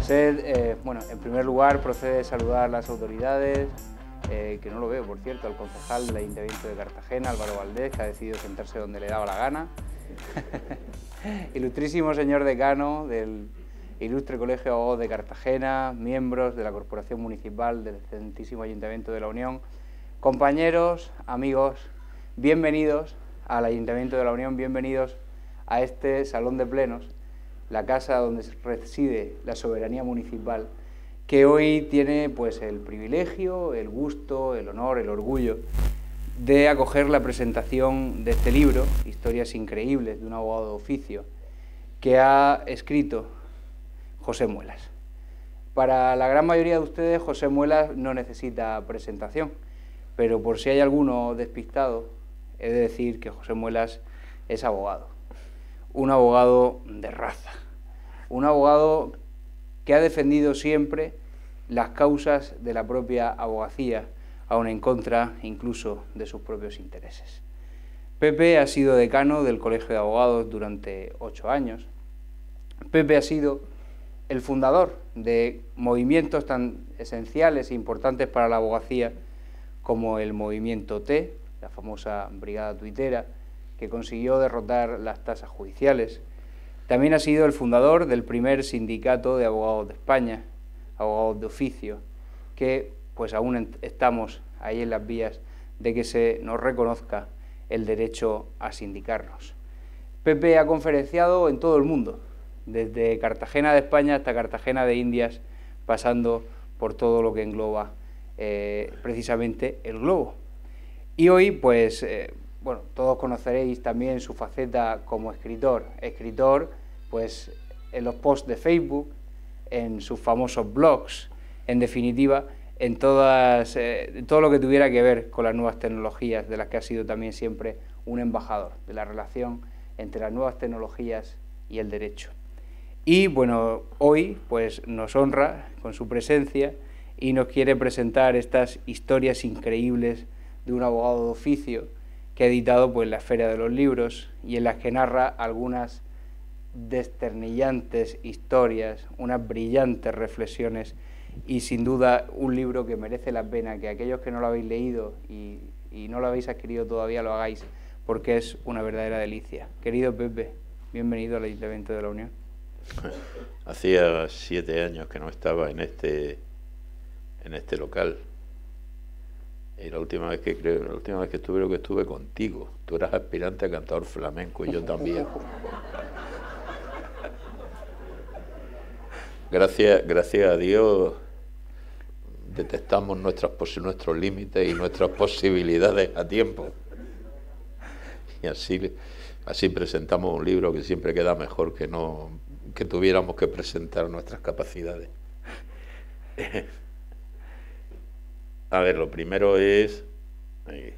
Bueno, en primer lugar procede saludar a las autoridades, que no lo veo, por cierto, al concejal del Ayuntamiento de Cartagena, Álvaro Valdés, que ha decidido sentarse donde le daba la gana. Ilustrísimo señor decano del Ilustre Colegio de Abogados de Cartagena, miembros de la Corporación Municipal del excelentísimo Ayuntamiento de la Unión, compañeros, amigos, bienvenidos al Ayuntamiento de la Unión, bienvenidos a este salón de plenos, la casa donde reside la soberanía municipal, que hoy tiene pues el privilegio, el gusto, el honor, el orgullo de acoger la presentación de este libro, Historias increíbles de un abogado de oficio, que ha escrito José Muelas. Para la gran mayoría de ustedes, José Muelas no necesita presentación, pero por si hay alguno despistado, he de decir que José Muelas es abogado, un abogado de raza, un abogado que ha defendido siempre las causas de la propia abogacía, aun en contra incluso de sus propios intereses. Pepe ha sido decano del Colegio de Abogados durante 8 años. Pepe ha sido el fundador de movimientos tan esenciales e importantes para la abogacía como el movimiento T, la famosa brigada tuitera, que consiguió derrotar las tasas judiciales. También ha sido el fundador del primer sindicato de abogados de España, abogados de oficio, que pues aún estamos ahí en las vías de que se nos reconozca el derecho a sindicarnos. Pepe ha conferenciado en todo el mundo, desde Cartagena de España hasta Cartagena de Indias, pasando por todo lo que engloba precisamente el globo. Y hoy, pues, bueno, todos conoceréis también su faceta como escritor, pues, en los posts de Facebook, en sus famosos blogs, en definitiva, en todo lo que tuviera que ver con las nuevas tecnologías, de las que ha sido también siempre un embajador, de la relación entre las nuevas tecnologías y el derecho. Y bueno, hoy pues nos honra con su presencia y nos quiere presentar estas historias increíbles de un abogado de oficio que ha editado pues la Feria de los Libros y en las que narra algunas desternillantes historias, unas brillantes reflexiones y sin duda un libro que merece la pena que aquellos que no lo habéis leído y no lo habéis adquirido todavía lo hagáis, porque es una verdadera delicia. Querido Pepe, bienvenido al Ayuntamiento de la Unión. Hacía 7 años que no estaba en este local. Y la última vez que estuve, que estuve contigo. Tú eras aspirante a cantador flamenco y yo también. Gracias a Dios detectamos nuestros límites y nuestras posibilidades a tiempo. Y así presentamos un libro que siempre queda mejor que tuviéramos que presentar nuestras capacidades. A ver, lo primero es que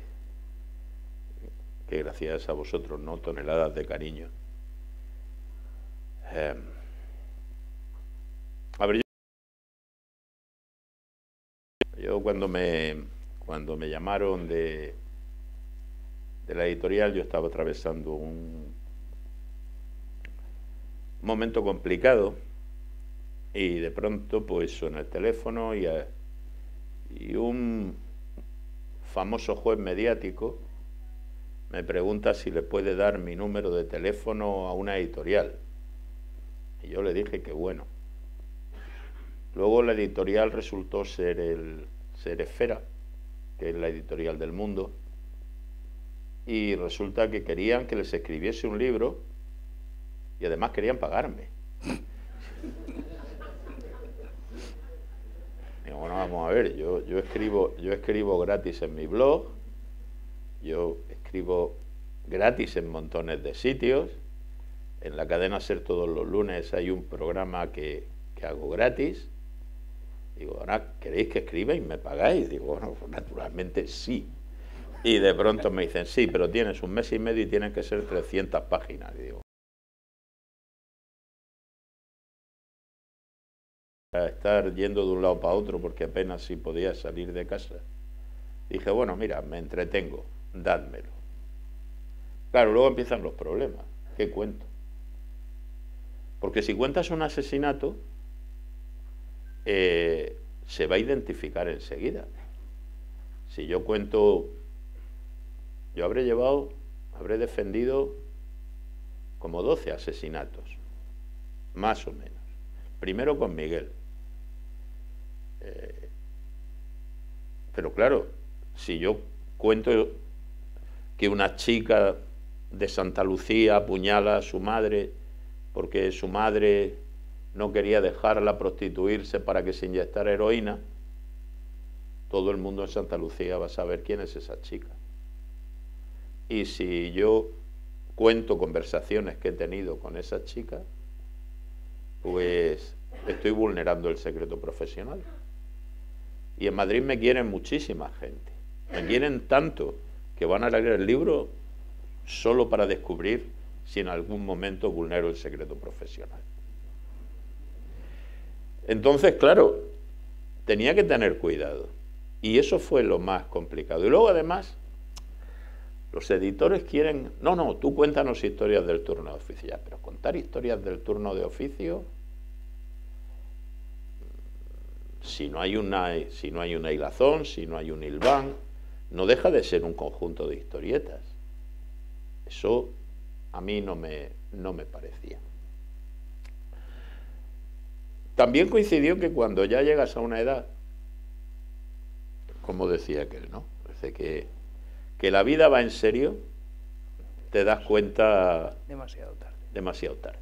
gracias a vosotros, ¿no? Toneladas de cariño. A ver, yo cuando me llamaron de la editorial, yo estaba atravesando un momento complicado y de pronto pues suena el teléfono y un famoso juez mediático me pregunta si le puede dar mi número de teléfono a una editorial. Y yo le dije que bueno. Luego la editorial resultó ser Esfera, que es la editorial del Mundo, y resulta que querían que les escribiese un libro y además querían pagarme. Digo, bueno, vamos a ver, yo escribo gratis en mi blog, yo escribo gratis en montones de sitios, en la cadena SER todos los lunes hay un programa que hago gratis. Digo, ahora, ¿queréis que escriba y me pagáis? Digo, bueno, pues naturalmente sí. Y de pronto me dicen, sí, pero tienes 1 mes y medio y tienen que ser 300 páginas. Y digo, a estar yendo de un lado para otro porque apenas si podía salir de casa. Dije, bueno, mira, me entretengo, dádmelo. Claro, luego empiezan los problemas. ¿Qué cuento? Porque si cuentas un asesinato, se va a identificar enseguida. Si yo cuento, yo habré defendido como 12 asesinatos, más o menos. Primero con Miguel. Pero claro, si yo cuento que una chica de Santa Lucía apuñala a su madre porque su madre no quería dejarla prostituirse para que se inyectara heroína, todo el mundo en Santa Lucía va a saber quién es esa chica. Y si yo cuento conversaciones que he tenido con esa chica, pues estoy vulnerando el secreto profesional. Y en Madrid me quieren muchísima gente. Me quieren tanto que van a leer el libro solo para descubrir si en algún momento vulnero el secreto profesional. Entonces, claro, tenía que tener cuidado. Y eso fue lo más complicado. Y luego, además, los editores quieren... No, tú cuéntanos historias del turno de oficio. Ya, pero contar historias del turno de oficio... Si no hay una hilazón, si no hay un hilván, no deja de ser un conjunto de historietas. Eso a mí no me parecía. También coincidió que cuando ya llegas a una edad, como decía aquel, ¿no? Parece que la vida va en serio, te das cuenta demasiado tarde. Demasiado tarde.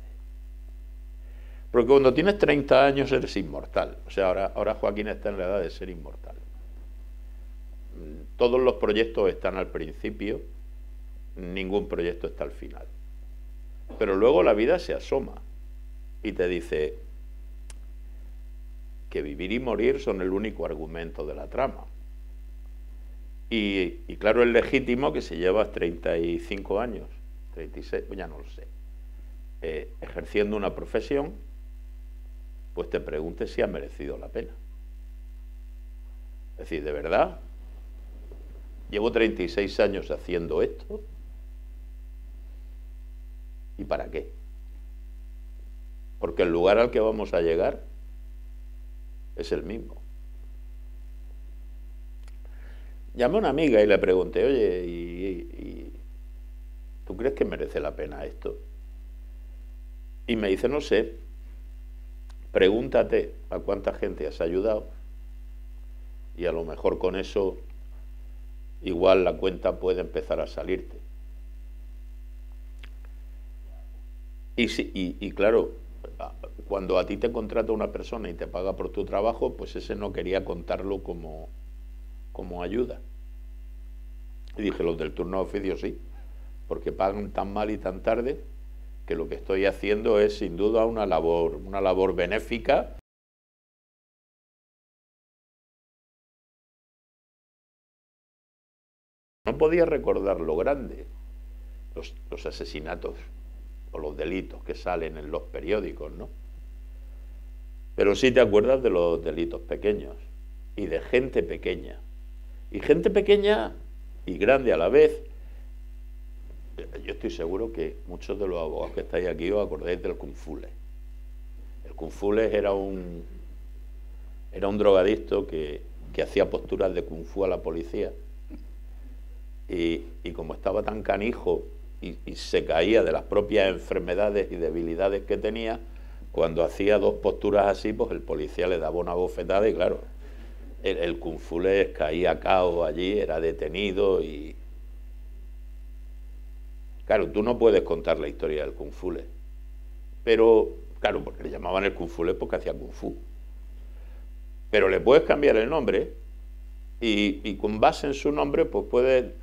Porque cuando tienes 30 años eres inmortal. O sea, ahora Joaquín está en la edad de ser inmortal. Todos los proyectos están al principio, ningún proyecto está al final. Pero luego la vida se asoma y te dice que vivir y morir son el único argumento de la trama. Y claro, es legítimo que si llevas 35 años, 36, ya no lo sé, ejerciendo una profesión, pues te preguntes si ha merecido la pena. Es decir, ¿de verdad? Llevo 36 años haciendo esto. ¿Y para qué? Porque el lugar al que vamos a llegar es el mismo. Llamé a una amiga y le pregunté, oye, ¿y tú crees que merece la pena esto? Y me dice, no sé, pregúntate a cuánta gente has ayudado y a lo mejor con eso igual la cuenta puede empezar a salirte. Y claro, cuando a ti te contrata una persona y te paga por tu trabajo, pues ese no quería contarlo como ayuda. Y dije, los del turno de oficio sí, porque pagan tan mal y tan tarde que lo que estoy haciendo es sin duda una labor benéfica. No podía recordar lo grande, los asesinatos o los delitos que salen en los periódicos, ¿no? Pero sí te acuerdas de los delitos pequeños y de gente pequeña. Y gente pequeña y grande a la vez. Yo estoy seguro que muchos de los abogados que estáis aquí os acordáis del Kung Fules. El Kung Fules era un drogadicto que hacía posturas de Kung Fu a la policía. Y como estaba tan canijo y se caía de las propias enfermedades y debilidades que tenía, cuando hacía dos posturas así, pues el policía le daba una bofetada y claro, el Kung Fules caía cao allí, era detenido y... Claro, tú no puedes contar la historia del Kung Fules, pero, claro, porque le llamaban el Kung Fules porque hacía Kung Fu. Pero le puedes cambiar el nombre y con base en su nombre, pues puedes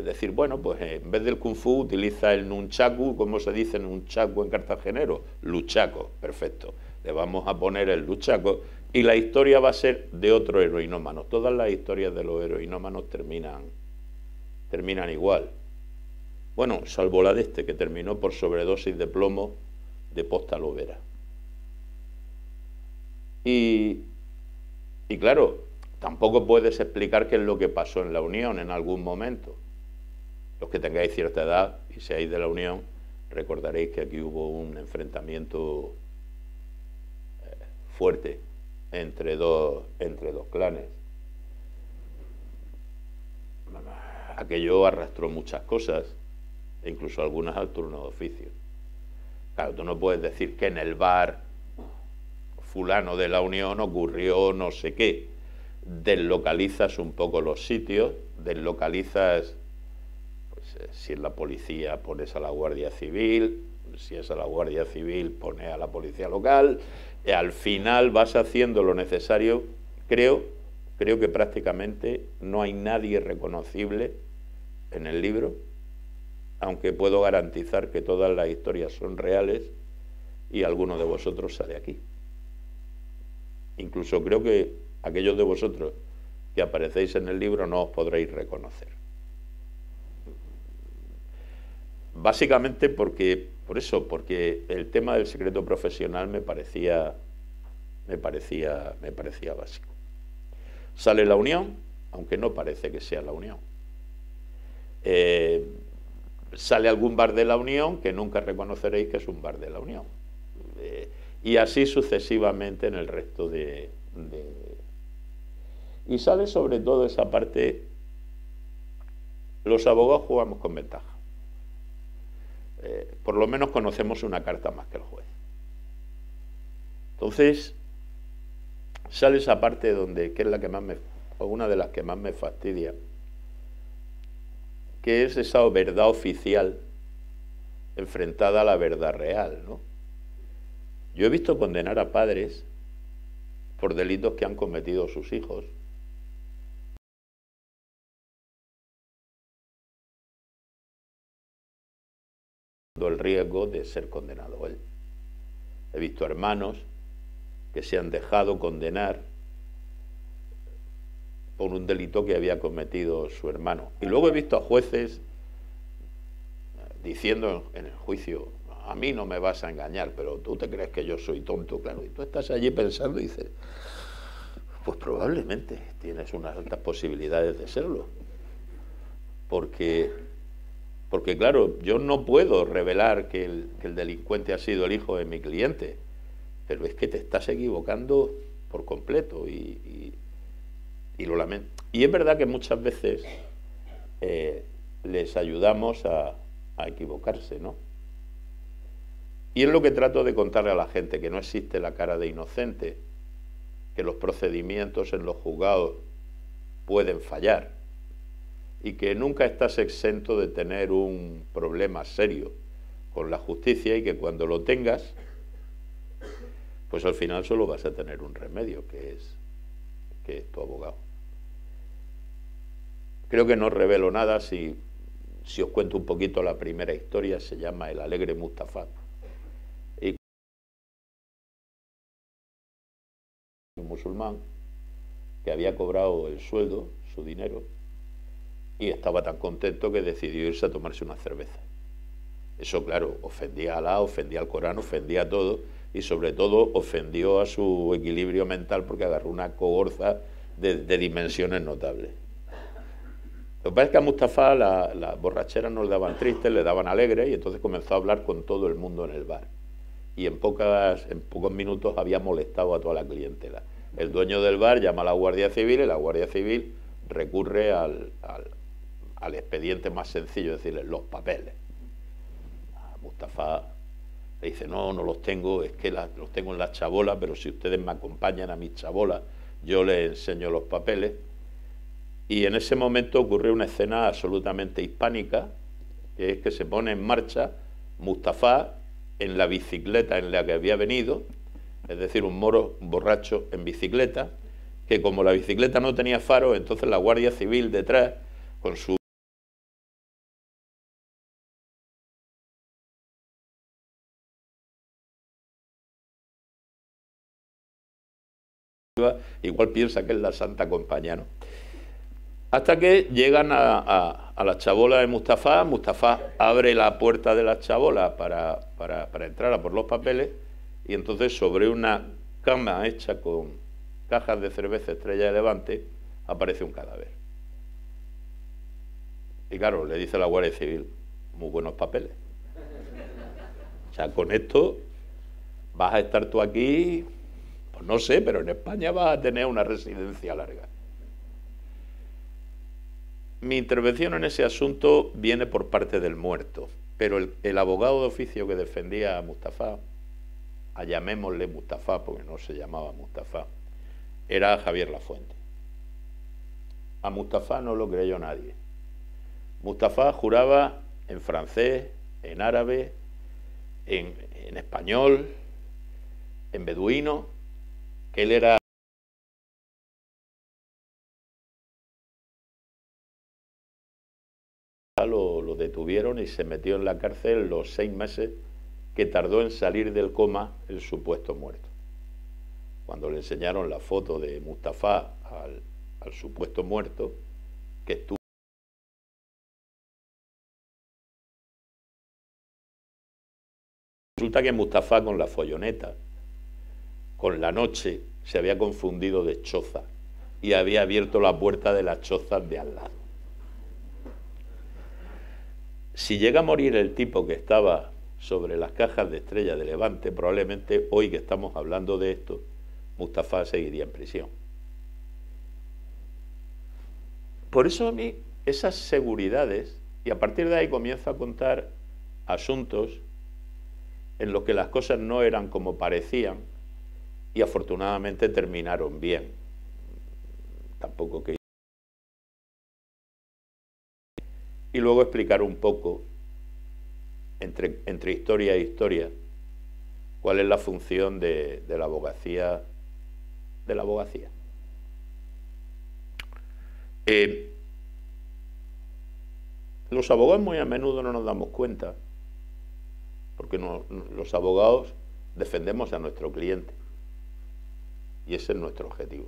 decir, bueno, pues en vez del Kung Fu utiliza el nunchaku, ¿cómo se dice nunchaku en cartagenero? Luchaco, perfecto. Le vamos a poner el luchaco y la historia va a ser de otro heroinómano. Todas las historias de los heroinómanos terminan igual. Bueno, salvo la de este, que terminó por sobredosis de plomo de Posta Lobera. Y claro, tampoco puedes explicar qué es lo que pasó en la Unión en algún momento. Los que tengáis cierta edad y seáis de la Unión, recordaréis que aquí hubo un enfrentamiento fuerte entre dos clanes. Aquello arrastró muchas cosas, e incluso algunas al turno de oficio. Claro, tú no puedes decir que en el bar fulano de la Unión ocurrió no sé qué. Deslocalizas un poco los sitios, deslocalizas, pues, si es la policía pones a la Guardia Civil, si es a la Guardia Civil pones a la policía local, y al final vas haciendo lo necesario. Creo que prácticamente no hay nadie reconocible en el libro, aunque puedo garantizar que todas las historias son reales y alguno de vosotros sale aquí. Incluso creo que aquellos de vosotros que aparecéis en el libro no os podréis reconocer. Básicamente porque el tema del secreto profesional me parecía básico. Sale la Unión, aunque no parece que sea la Unión. Sale algún bar de la Unión que nunca reconoceréis que es un bar de la Unión. Y así sucesivamente en el resto Y sale sobre todo esa parte, los abogados jugamos con ventaja. Por lo menos conocemos una carta más que el juez. Entonces, sale esa parte que es la que más una de las que más me fastidia, que es esa verdad oficial enfrentada a la verdad real, ¿no? Yo he visto condenar a padres por delitos que han cometido sus hijos, el riesgo de ser condenado él. He visto hermanos que se han dejado condenar por un delito que había cometido su hermano. Y luego he visto a jueces diciendo en el juicio: a mí no me vas a engañar, pero tú te crees que yo soy tonto, claro. Y tú estás allí pensando y dices, pues probablemente tienes unas altas posibilidades de serlo. Porque claro, yo no puedo revelar que el delincuente ha sido el hijo de mi cliente, pero es que te estás equivocando por completo y lo lamento. Y es verdad que muchas veces les ayudamos a equivocarse, ¿no? Y es lo que trato de contarle a la gente, que no existe la cara de inocente, que los procedimientos en los juzgados pueden fallar y que nunca estás exento de tener un problema serio con la justicia, y que cuando lo tengas, pues al final solo vas a tener un remedio, que es tu abogado. Creo que no revelo nada si os cuento un poquito la primera historia. Se llama El alegre Mustafa. Y un musulmán que había cobrado el sueldo, su dinero, y estaba tan contento que decidió irse a tomarse una cerveza. Eso, claro, ofendía a Alá, ofendía al Corán, ofendía a todo, y sobre todo ofendió a su equilibrio mental, porque agarró una cogorza de dimensiones notables. Lo que pasa es que a Mustafa las borracheras no le daban tristes, le daban alegres, y entonces comenzó a hablar con todo el mundo en el bar. Y en pocos minutos había molestado a toda la clientela. El dueño del bar llama a la Guardia Civil, y la Guardia Civil recurre al expediente más sencillo, es decir, los papeles. A Mustafa le dice: no los tengo, es que los tengo en las chabolas, pero si ustedes me acompañan a mis chabolas, yo les enseño los papeles. Y en ese momento ocurrió una escena absolutamente hispánica, que es que se pone en marcha Mustafa en la bicicleta en la que había venido, es decir, un moro borracho en bicicleta, que como la bicicleta no tenía faro, entonces la Guardia Civil detrás, con su igual piensa que es la Santa Compañía, ¿no? Hasta que llegan a la chabola de Mustafa. Mustafa abre la puerta de la chabola para entrar a por los papeles, y entonces sobre una cama hecha con cajas de cerveza Estrella de Levante aparece un cadáver. Y claro, le dice a la Guardia Civil: muy buenos papeles. O sea, con esto vas a estar tú aquí Pues no sé, pero en España vas a tener una residencia larga. Mi intervención en ese asunto viene por parte del muerto, pero el abogado de oficio que defendía a Mustafa, llamémosle Mustafa porque no se llamaba Mustafa, era Javier Lafuente. A Mustafa no lo creyó nadie. Mustafa juraba en francés, en árabe, en español, en beduino, que él era... Lo detuvieron y se metió en la cárcel los 6 meses que tardó en salir del coma el supuesto muerto. Cuando le enseñaron la foto de Mustafa al supuesto muerto, que estuvo... Resulta que Mustafa, con la folloneta, con la noche, se había confundido de choza y había abierto la puerta de las chozas de al lado. Si llega a morir el tipo que estaba sobre las cajas de Estrella de Levante, probablemente hoy que estamos hablando de esto, Mustafa seguiría en prisión. Por eso a mí esas seguridades, y a partir de ahí comienzo a contar asuntos en los que las cosas no eran como parecían y afortunadamente terminaron bien. Tampoco que... Y luego explicar un poco, entre historia e historia, cuál es la función de la abogacía. Los abogados muy a menudo no nos damos cuenta, porque los abogados defendemos a nuestro cliente, y ese es nuestro objetivo.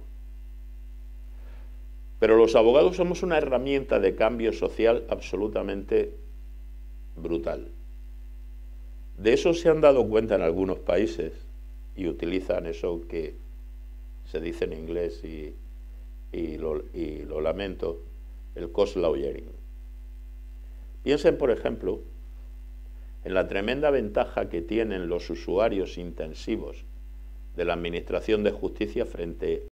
Pero los abogados somos una herramienta de cambio social absolutamente brutal. De eso se han dado cuenta en algunos países y utilizan eso que se dice en inglés y lo lamento, el cost lawyering. Piensen, por ejemplo, en la tremenda ventaja que tienen los usuarios intensivos de la Administración de Justicia frente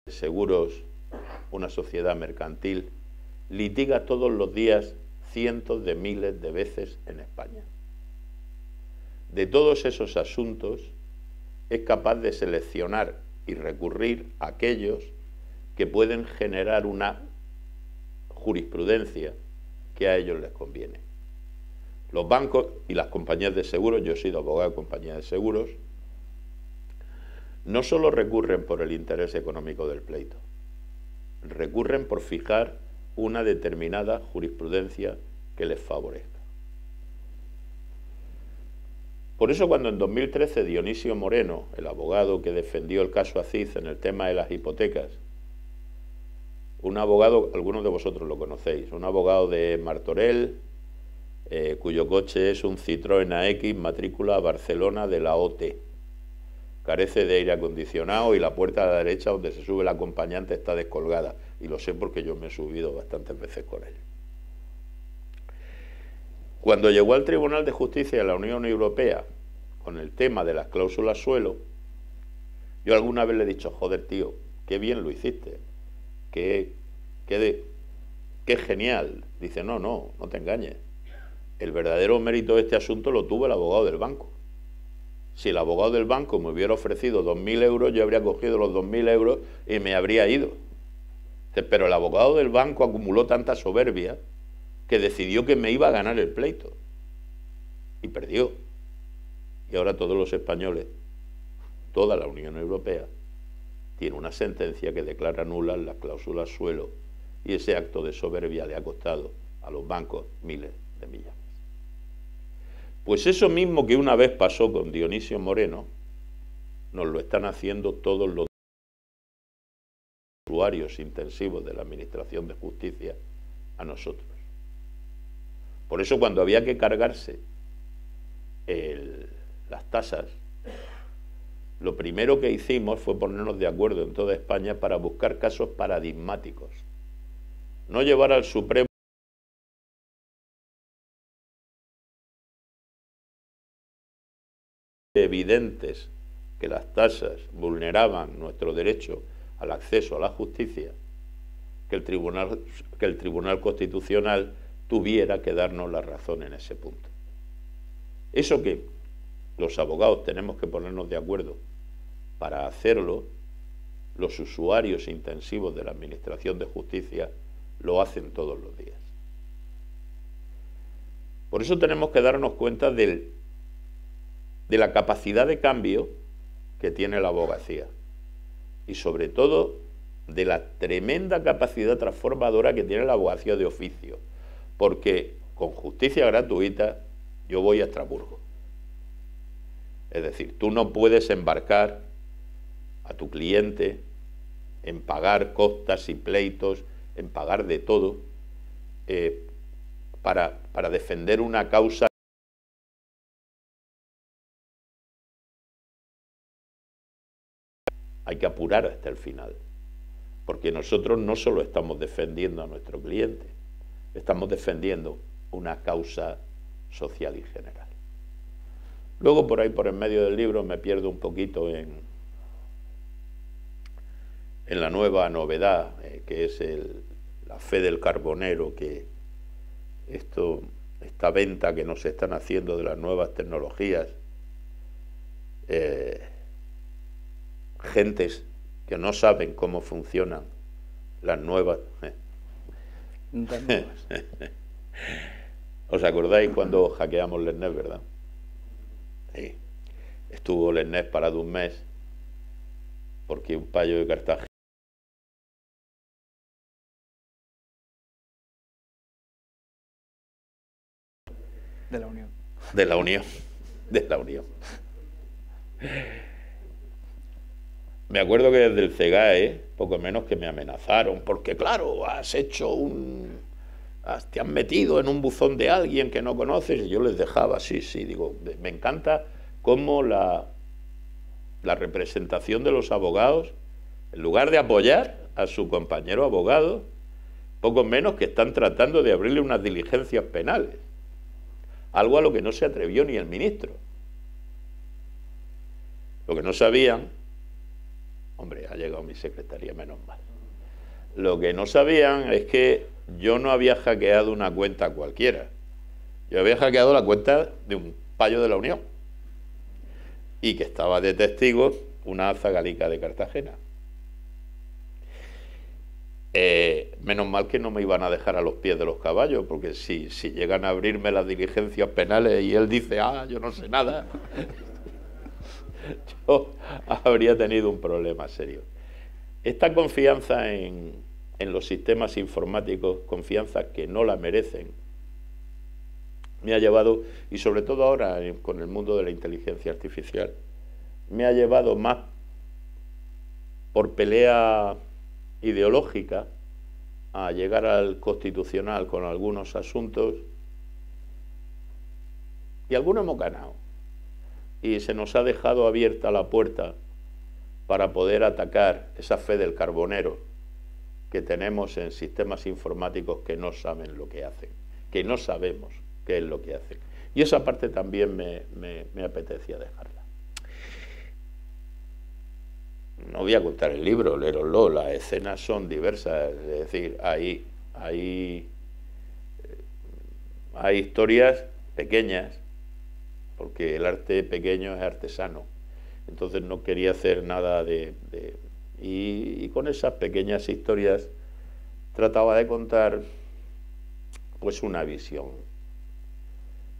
a seguros, una sociedad mercantil, litiga todos los días cientos de miles de veces en España. De todos esos asuntos es capaz de seleccionar y recurrir a aquellos que pueden generar una jurisprudencia que a ellos les conviene. Los bancos y las compañías de seguros, yo he sido abogado de compañías de seguros, no solo recurren por el interés económico del pleito, recurren por fijar una determinada jurisprudencia que les favorezca. Por eso cuando en 2013 Dionisio Moreno, el abogado que defendió el caso Aziz en el tema de las hipotecas, un abogado, algunos de vosotros lo conocéis, un abogado de Martorell, cuyo coche es un Citroën AX, matrícula Barcelona de la OT. Carece de aire acondicionado y la puerta de la derecha donde se sube el acompañante está descolgada. Y lo sé porque yo me he subido bastantes veces con él. Cuando llegó al Tribunal de Justicia de la Unión Europea con el tema de las cláusulas suelo, yo alguna vez le he dicho, joder tío, qué bien lo hiciste, qué genial. Dice, no te engañes. El verdadero mérito de este asunto lo tuvo el abogado del banco. Si el abogado del banco me hubiera ofrecido 2.000 euros, yo habría cogido los 2.000 euros y me habría ido. Pero el abogado del banco acumuló tanta soberbia que decidió que me iba a ganar el pleito. Y perdió. Y ahora todos los españoles, toda la Unión Europea, tiene una sentencia que declara nulas las cláusulas suelo, y ese acto de soberbia le ha costado a los bancos miles de millones. Pues eso mismo que una vez pasó con Dionisio Moreno, nos lo están haciendo todos los usuarios intensivos de la Administración de Justicia a nosotros. Por eso cuando había que cargarse las tasas, lo primero que hicimos fue ponernos de acuerdo en toda España para buscar casos paradigmáticos. No llevar al Supremo evidentes que las tasas vulneraban nuestro derecho al acceso a la justicia, que el Tribunal Constitucional tuviera que darnos la razón en ese punto. Eso que los abogados tenemos que ponernos de acuerdo para hacerlo, los usuarios intensivos de la Administración de Justicia lo hacen todos los días. Por eso tenemos que darnos cuenta de la capacidad de cambio que tiene la abogacía y sobre todo de la tremenda capacidad transformadora que tiene la abogacía de oficio, porque con justicia gratuita yo voy a Estrasburgo. Es decir, tú no puedes embarcar a tu cliente en pagar costas y pleitos, en pagar de todo, para defender una causa. Hay que apurar hasta el final, porque nosotros no solo estamos defendiendo a nuestro cliente, estamos defendiendo una causa social y general. Luego, por ahí, por en medio del libro, me pierdo un poquito en la nueva novedad, que es la fe del carbonero, que esta venta que nos están haciendo de las nuevas tecnologías, gentes que no saben cómo funcionan las nuevas. ¿Os acordáis cuando hackeamos LENET, verdad? Sí. Estuvo LENET parado un mes porque un payo de Cartagena de la Unión. De la Unión. De la Unión. Me acuerdo que desde el CEGAE, poco menos que me amenazaron, porque claro, te has metido en un buzón de alguien que no conoces, y yo les dejaba, sí, digo, me encanta cómo la representación de los abogados, en lugar de apoyar a su compañero abogado, poco menos que están tratando de abrirle unas diligencias penales, algo a lo que no se atrevió ni el ministro. Lo que no sabían, hombre, ha llegado mi secretaría, menos mal. Lo que no sabían es que yo no había hackeado una cuenta cualquiera. Yo había hackeado la cuenta de un payo de la Unión y que estaba de testigo una alza galica de Cartagena. Menos mal que no me iban a dejar a los pies de los caballos, porque si llegan a abrirme las diligencias penales y él dice, yo no sé nada, yo habría tenido un problema serio. Esta confianza en los sistemas informáticos, confianza que no la merecen, me ha llevado, y sobre todo ahora con el mundo de la inteligencia artificial, me ha llevado más por pelea ideológica a llegar al Constitucional con algunos asuntos, y algunos hemos ganado, y se nos ha dejado abierta la puerta para poder atacar esa fe del carbonero que tenemos en sistemas informáticos que no saben lo que hacen, que no sabemos qué es lo que hacen. Y esa parte también me apetecía dejarla. No voy a contar el libro, léeroslo, las escenas son diversas, es decir, hay historias pequeñas, porque el arte pequeño es artesano, entonces no quería hacer nada y con esas pequeñas historias trataba de contar pues una visión,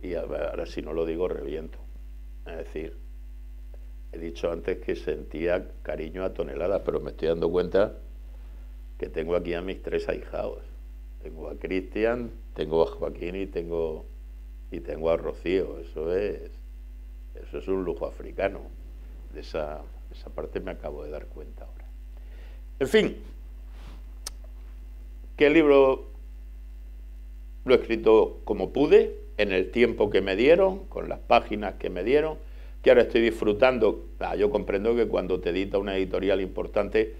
y ahora si no lo digo reviento, es decir, he dicho antes que sentía cariño a toneladas, pero me estoy dando cuenta que tengo aquí a mis 3 ahijados. Tengo a Cristian, tengo a Joaquín y tengo a Rocío. Eso es un lujo africano. De esa parte me acabo de dar cuenta ahora. En fin, que el libro lo he escrito como pude, en el tiempo que me dieron, con las páginas que me dieron, que ahora estoy disfrutando. Yo comprendo que cuando te edita una editorial importante,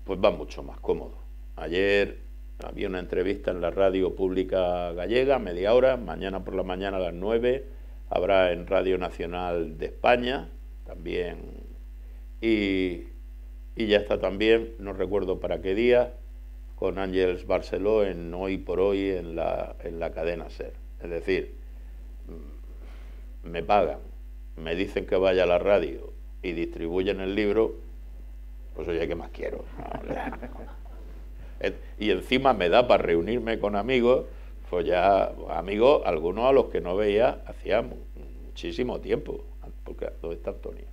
pues va mucho más cómodo. Ayer había una entrevista en la radio pública gallega, media hora, mañana por la mañana a las 9 habrá en Radio Nacional de España también, y ya está también, no recuerdo para qué día, con Ángeles Barceló en Hoy por Hoy en la cadena SER. Es decir, me pagan, me dicen que vaya a la radio y distribuyen el libro, pues oye, ¿qué más quiero? Y encima me da para reunirme con amigos, pues ya amigos, algunos a los que no veía hacía muchísimo tiempo. Porque, ¿dónde está Antonio?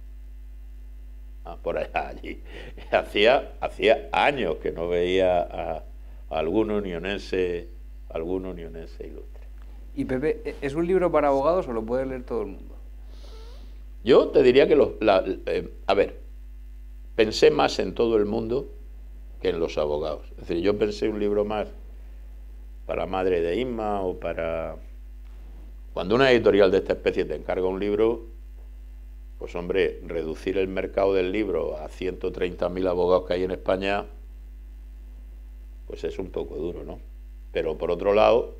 Por allá, allí. Hacía años que no veía a algún unionense ilustre. ¿Y Pepe, es un libro para abogados o lo puede leer todo el mundo? Yo te diría que a ver, pensé más en todo el mundo que en los abogados. Es decir, yo pensé un libro más para Madre de Inma o para... Cuando una editorial de esta especie te encarga un libro, pues hombre, reducir el mercado del libro a 130.000 abogados que hay en España, pues es un poco duro, ¿no? Pero por otro lado,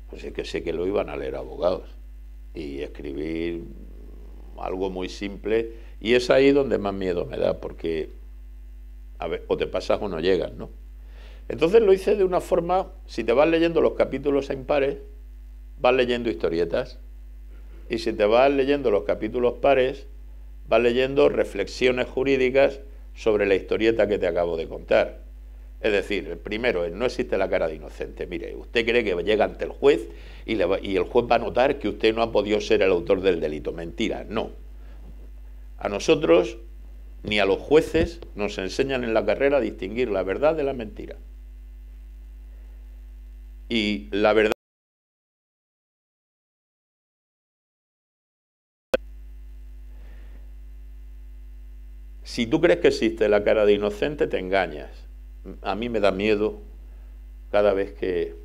pues es que sé que lo iban a leer abogados y escribir algo muy simple, y es ahí donde más miedo me da, porque a ver, o te pasas o no llegas, ¿no? Entonces lo hice de una forma, si te vas leyendo los capítulos en pares, vas leyendo historietas, y si te vas leyendo los capítulos pares, vas leyendo reflexiones jurídicas sobre la historieta que te acabo de contar. Es decir, el primero es: no existe la cara de inocente. Mire, usted cree que llega ante el juez y el juez va a notar que usted no ha podido ser el autor del delito. Mentira, no. A nosotros, ni a los jueces, nos enseñan en la carrera a distinguir la verdad de la mentira. Y la verdad... Si tú crees que existe la cara de inocente, te engañas. A mí me da miedo cada vez que...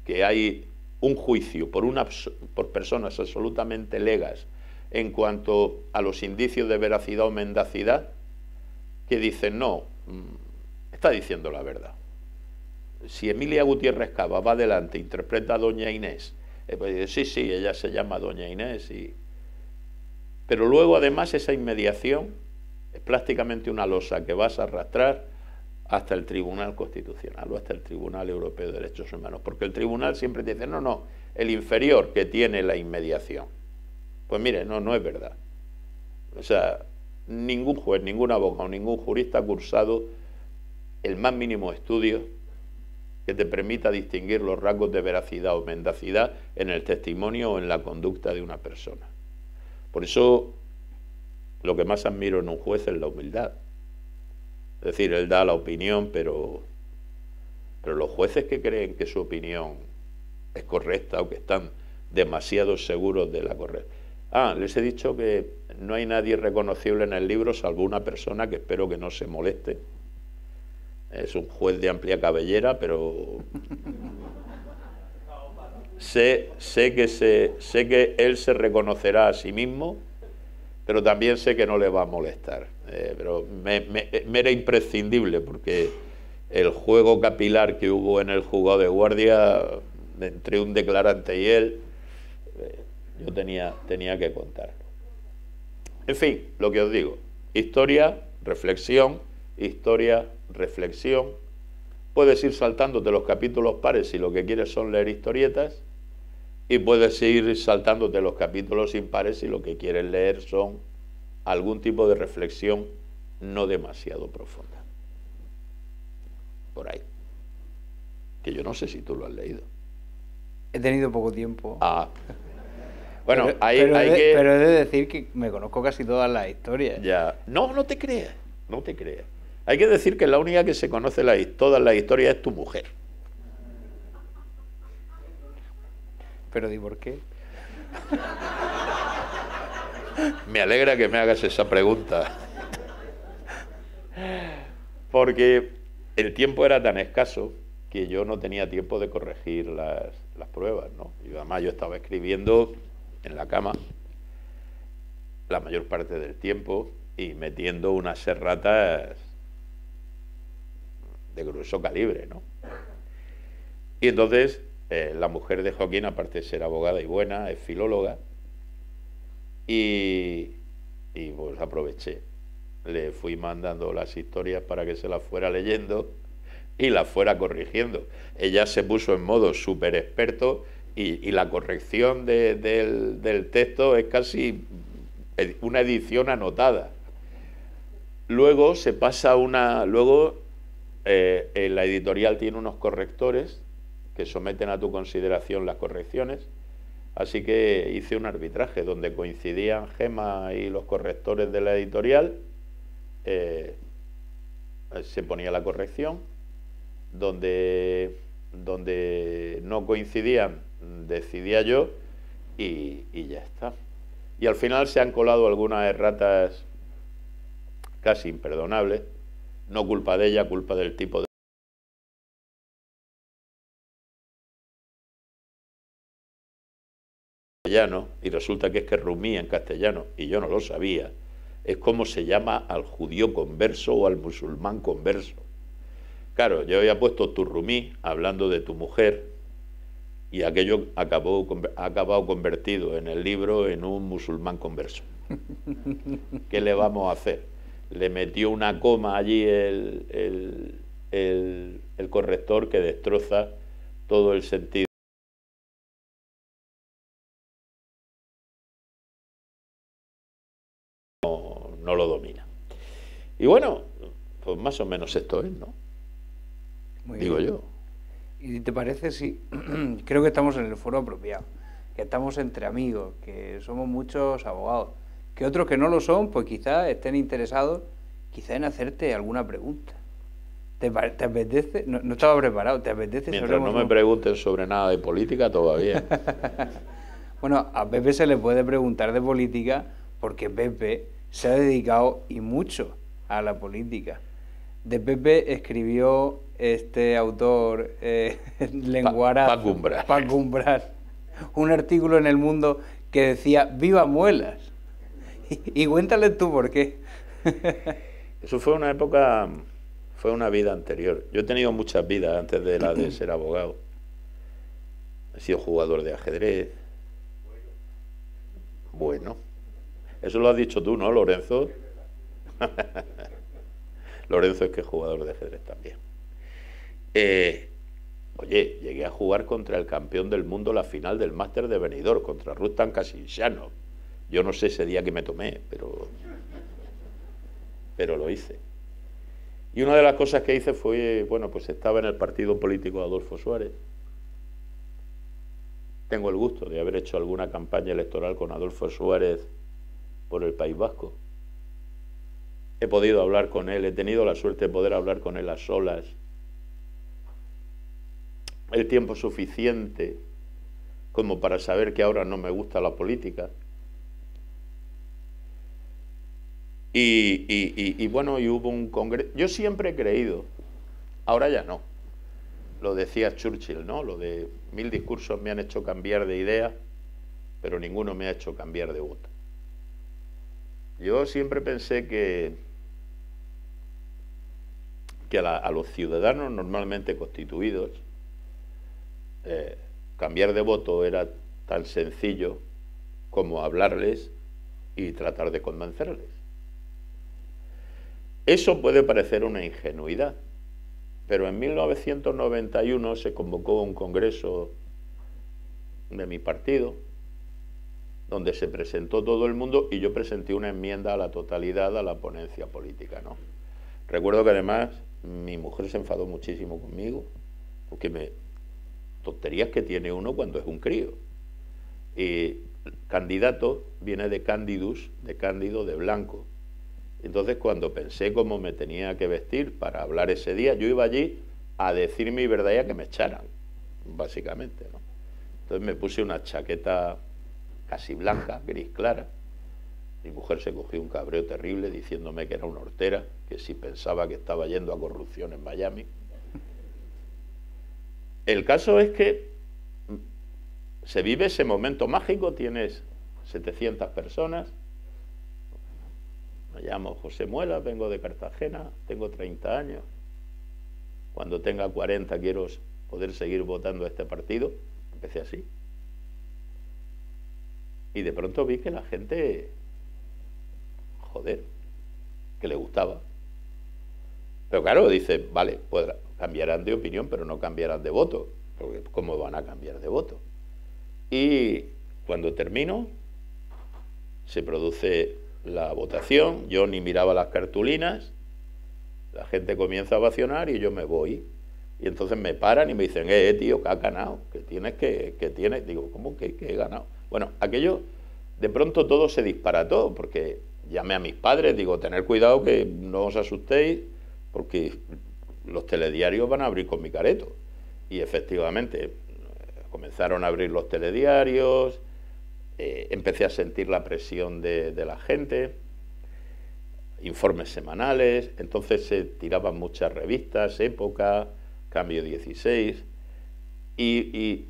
que hay un juicio por personas absolutamente legas en cuanto a los indicios de veracidad o mendacidad, que dicen, no, está diciendo la verdad. Si Emilia Gutiérrez Cava va adelante, interpreta a doña Inés, pues sí, ella se llama doña Inés, pero luego además esa inmediación es prácticamente una losa que vas a arrastrar hasta el Tribunal Constitucional o hasta el Tribunal Europeo de Derechos Humanos, porque el tribunal siempre te dice, no, el inferior que tiene la inmediación. Pues mire, no es verdad. O sea, ningún juez, ningún abogado, ningún jurista ha cursado el más mínimo estudio que te permita distinguir los rasgos de veracidad o mendacidad en el testimonio o en la conducta de una persona. Por eso, lo que más admiro en un juez es la humildad. Es decir, él da la opinión, pero los jueces que creen que su opinión es correcta o que están demasiado seguros de la correcta. Les he dicho que no hay nadie reconocible en el libro, salvo una persona que espero que no se moleste. Es un juez de amplia cabellera, pero sé que él se reconocerá a sí mismo, pero también sé que no le va a molestar. Pero me era imprescindible, porque el juego capilar que hubo en el juzgado de guardia entre un declarante y él, yo tenía que contarlo. En fin, lo que os digo, historia, reflexión, historia, reflexión. Puedes ir saltándote los capítulos pares si lo que quieres son leer historietas, y puedes ir saltándote los capítulos impares si lo que quieres leer son algún tipo de reflexión no demasiado profunda. Por ahí. Que yo no sé si tú lo has leído. He tenido poco tiempo. Bueno, pero he de decir que me conozco casi todas las historias. Ya. No te creas. Hay que decir que la única que se conoce todas las historias es tu mujer. Pero di por qué. Me alegra que me hagas esa pregunta. Porque el tiempo era tan escaso que yo no tenía tiempo de corregir las pruebas, ¿no? Y además yo estaba escribiendo en la cama la mayor parte del tiempo y metiendo unas erratas de grueso calibre, ¿no? Y entonces La mujer de Joaquín, aparte de ser abogada y buena, es filóloga, y pues aproveché. Le fui mandando las historias para que se las fuera leyendo y las fuera corrigiendo. Ella se puso en modo súper experto y la corrección del texto es casi una edición anotada. Luego se pasa la editorial tiene unos correctores que someten a tu consideración las correcciones, así que hice un arbitraje donde coincidían Gema y los correctores de la editorial, se ponía la corrección, donde no coincidían decidía yo y ya está. Y al final se han colado algunas erratas casi imperdonables, no culpa de ella, culpa del tipo de castellano, y resulta que es que rumí en castellano, y yo no lo sabía, es como se llama al judío converso o al musulmán converso. Claro, yo había puesto tu rumí hablando de tu mujer, y aquello ha acabado convertido en el libro en un musulmán converso. ¿Qué le vamos a hacer? Le metió una coma allí el corrector que destroza todo el sentido. No lo domina. Y bueno, pues más o menos esto es, ¿no? Muy Digo bien. yo. ¿Y te parece si creo que estamos en el foro apropiado, que estamos entre amigos, que somos muchos abogados, que otros que no lo son, pues quizás estén interesados quizás en hacerte alguna pregunta? ¿Te apetece? No estaba preparado. ¿Te apetece? Mientras no me pregunten sobre nada de política, todavía. Bueno, a Pepe se le puede preguntar de política porque Pepe se ha dedicado y mucho a la política. De Pepe escribió este autor lenguaraz, Paco Umbral, un artículo en El Mundo que decía ¡Viva Muelas! Y cuéntale tú por qué. Eso fue una época, fue una vida anterior. Yo he tenido muchas vidas antes de la de ser abogado. He sido jugador de ajedrez. Bueno, eso lo has dicho tú, ¿no, Lorenzo? Lorenzo es que es jugador de ajedrez también. Oye, llegué a jugar contra el campeón del mundo la final del Máster de Benidorm, contra Rustam Kasimdzhanov. Yo no sé ese día que me tomé, pero lo hice. Y una de las cosas que hice fue, bueno, pues estaba en el partido político de Adolfo Suárez. Tengo el gusto de haber hecho alguna campaña electoral con Adolfo Suárez por el País Vasco. He podido hablar con él, he tenido la suerte de poder hablar con él a solas. El tiempo suficiente como para saber que ahora no me gusta la política. Y bueno, y hubo un congreso. Yo siempre he creído, ahora ya no. Lo decía Churchill, ¿no? Lo de 1000 discursos me han hecho cambiar de idea, pero ninguno me ha hecho cambiar de voto. Yo siempre pensé que a los ciudadanos normalmente constituidos cambiar de voto era tan sencillo como hablarles y tratar de convencerles. Eso puede parecer una ingenuidad, pero en 1991 se convocó un congreso de mi partido, donde se presentó todo el mundo y yo presenté una enmienda a la totalidad a la ponencia política, ¿no? Recuerdo que además mi mujer se enfadó muchísimo conmigo, porque tonterías que tiene uno cuando es un crío. Y candidato viene de candidus, de cándido, de blanco. Entonces, cuando pensé cómo me tenía que vestir para hablar ese día, yo iba allí a decir mi verdad y a que me echaran, básicamente, ¿no? Entonces me puse una chaqueta casi blanca, gris clara. Mi mujer se cogió un cabreo terrible diciéndome que era una hortera, que si pensaba que estaba yendo a corrupción en Miami. El caso es que se vive ese momento mágico, tienes 700 personas. Me llamo José Muela, vengo de Cartagena, tengo 30 años. Cuando tenga 40 quiero poder seguir votando a este partido. empecé así. Y de pronto vi que la gente, joder, que le gustaba. Pero claro, dice, vale, pues cambiarán de opinión, pero no cambiarán de voto. Porque ¿cómo van a cambiar de voto? Y cuando termino, se produce la votación, yo ni miraba las cartulinas, la gente comienza a ovacionar y yo me voy. Y entonces me paran y me dicen, tío, que has ganado, que tienes. Digo, ¿cómo que he ganado? Bueno, aquello, de pronto todo se disparató, porque llamé a mis padres, digo, tener cuidado que no os asustéis, porque los telediarios van a abrir con mi careto. Y efectivamente, comenzaron a abrir los telediarios, empecé a sentir la presión de la gente, informes semanales, entonces se tiraban muchas revistas, Época, Cambio 16, y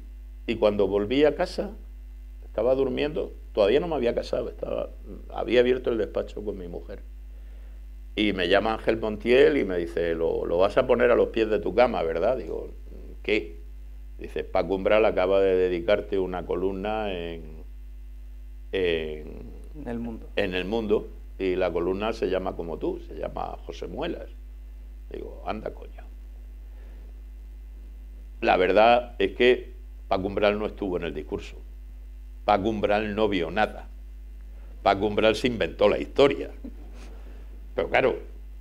cuando volví a casa, estaba durmiendo, todavía no me había casado, había abierto el despacho con mi mujer. Y me llama Ángel Montiel y me dice, lo vas a poner a los pies de tu cama, ¿verdad? Digo, ¿qué? Dice, Paco Umbral acaba de dedicarte una columna en El Mundo. En El Mundo, y la columna se llama como tú, se llama José Muelas. Digo, anda coño. La verdad es que Paco Umbral no estuvo en el discurso. Paco Umbral no vio nada. Paco Umbral se inventó la historia. Pero claro,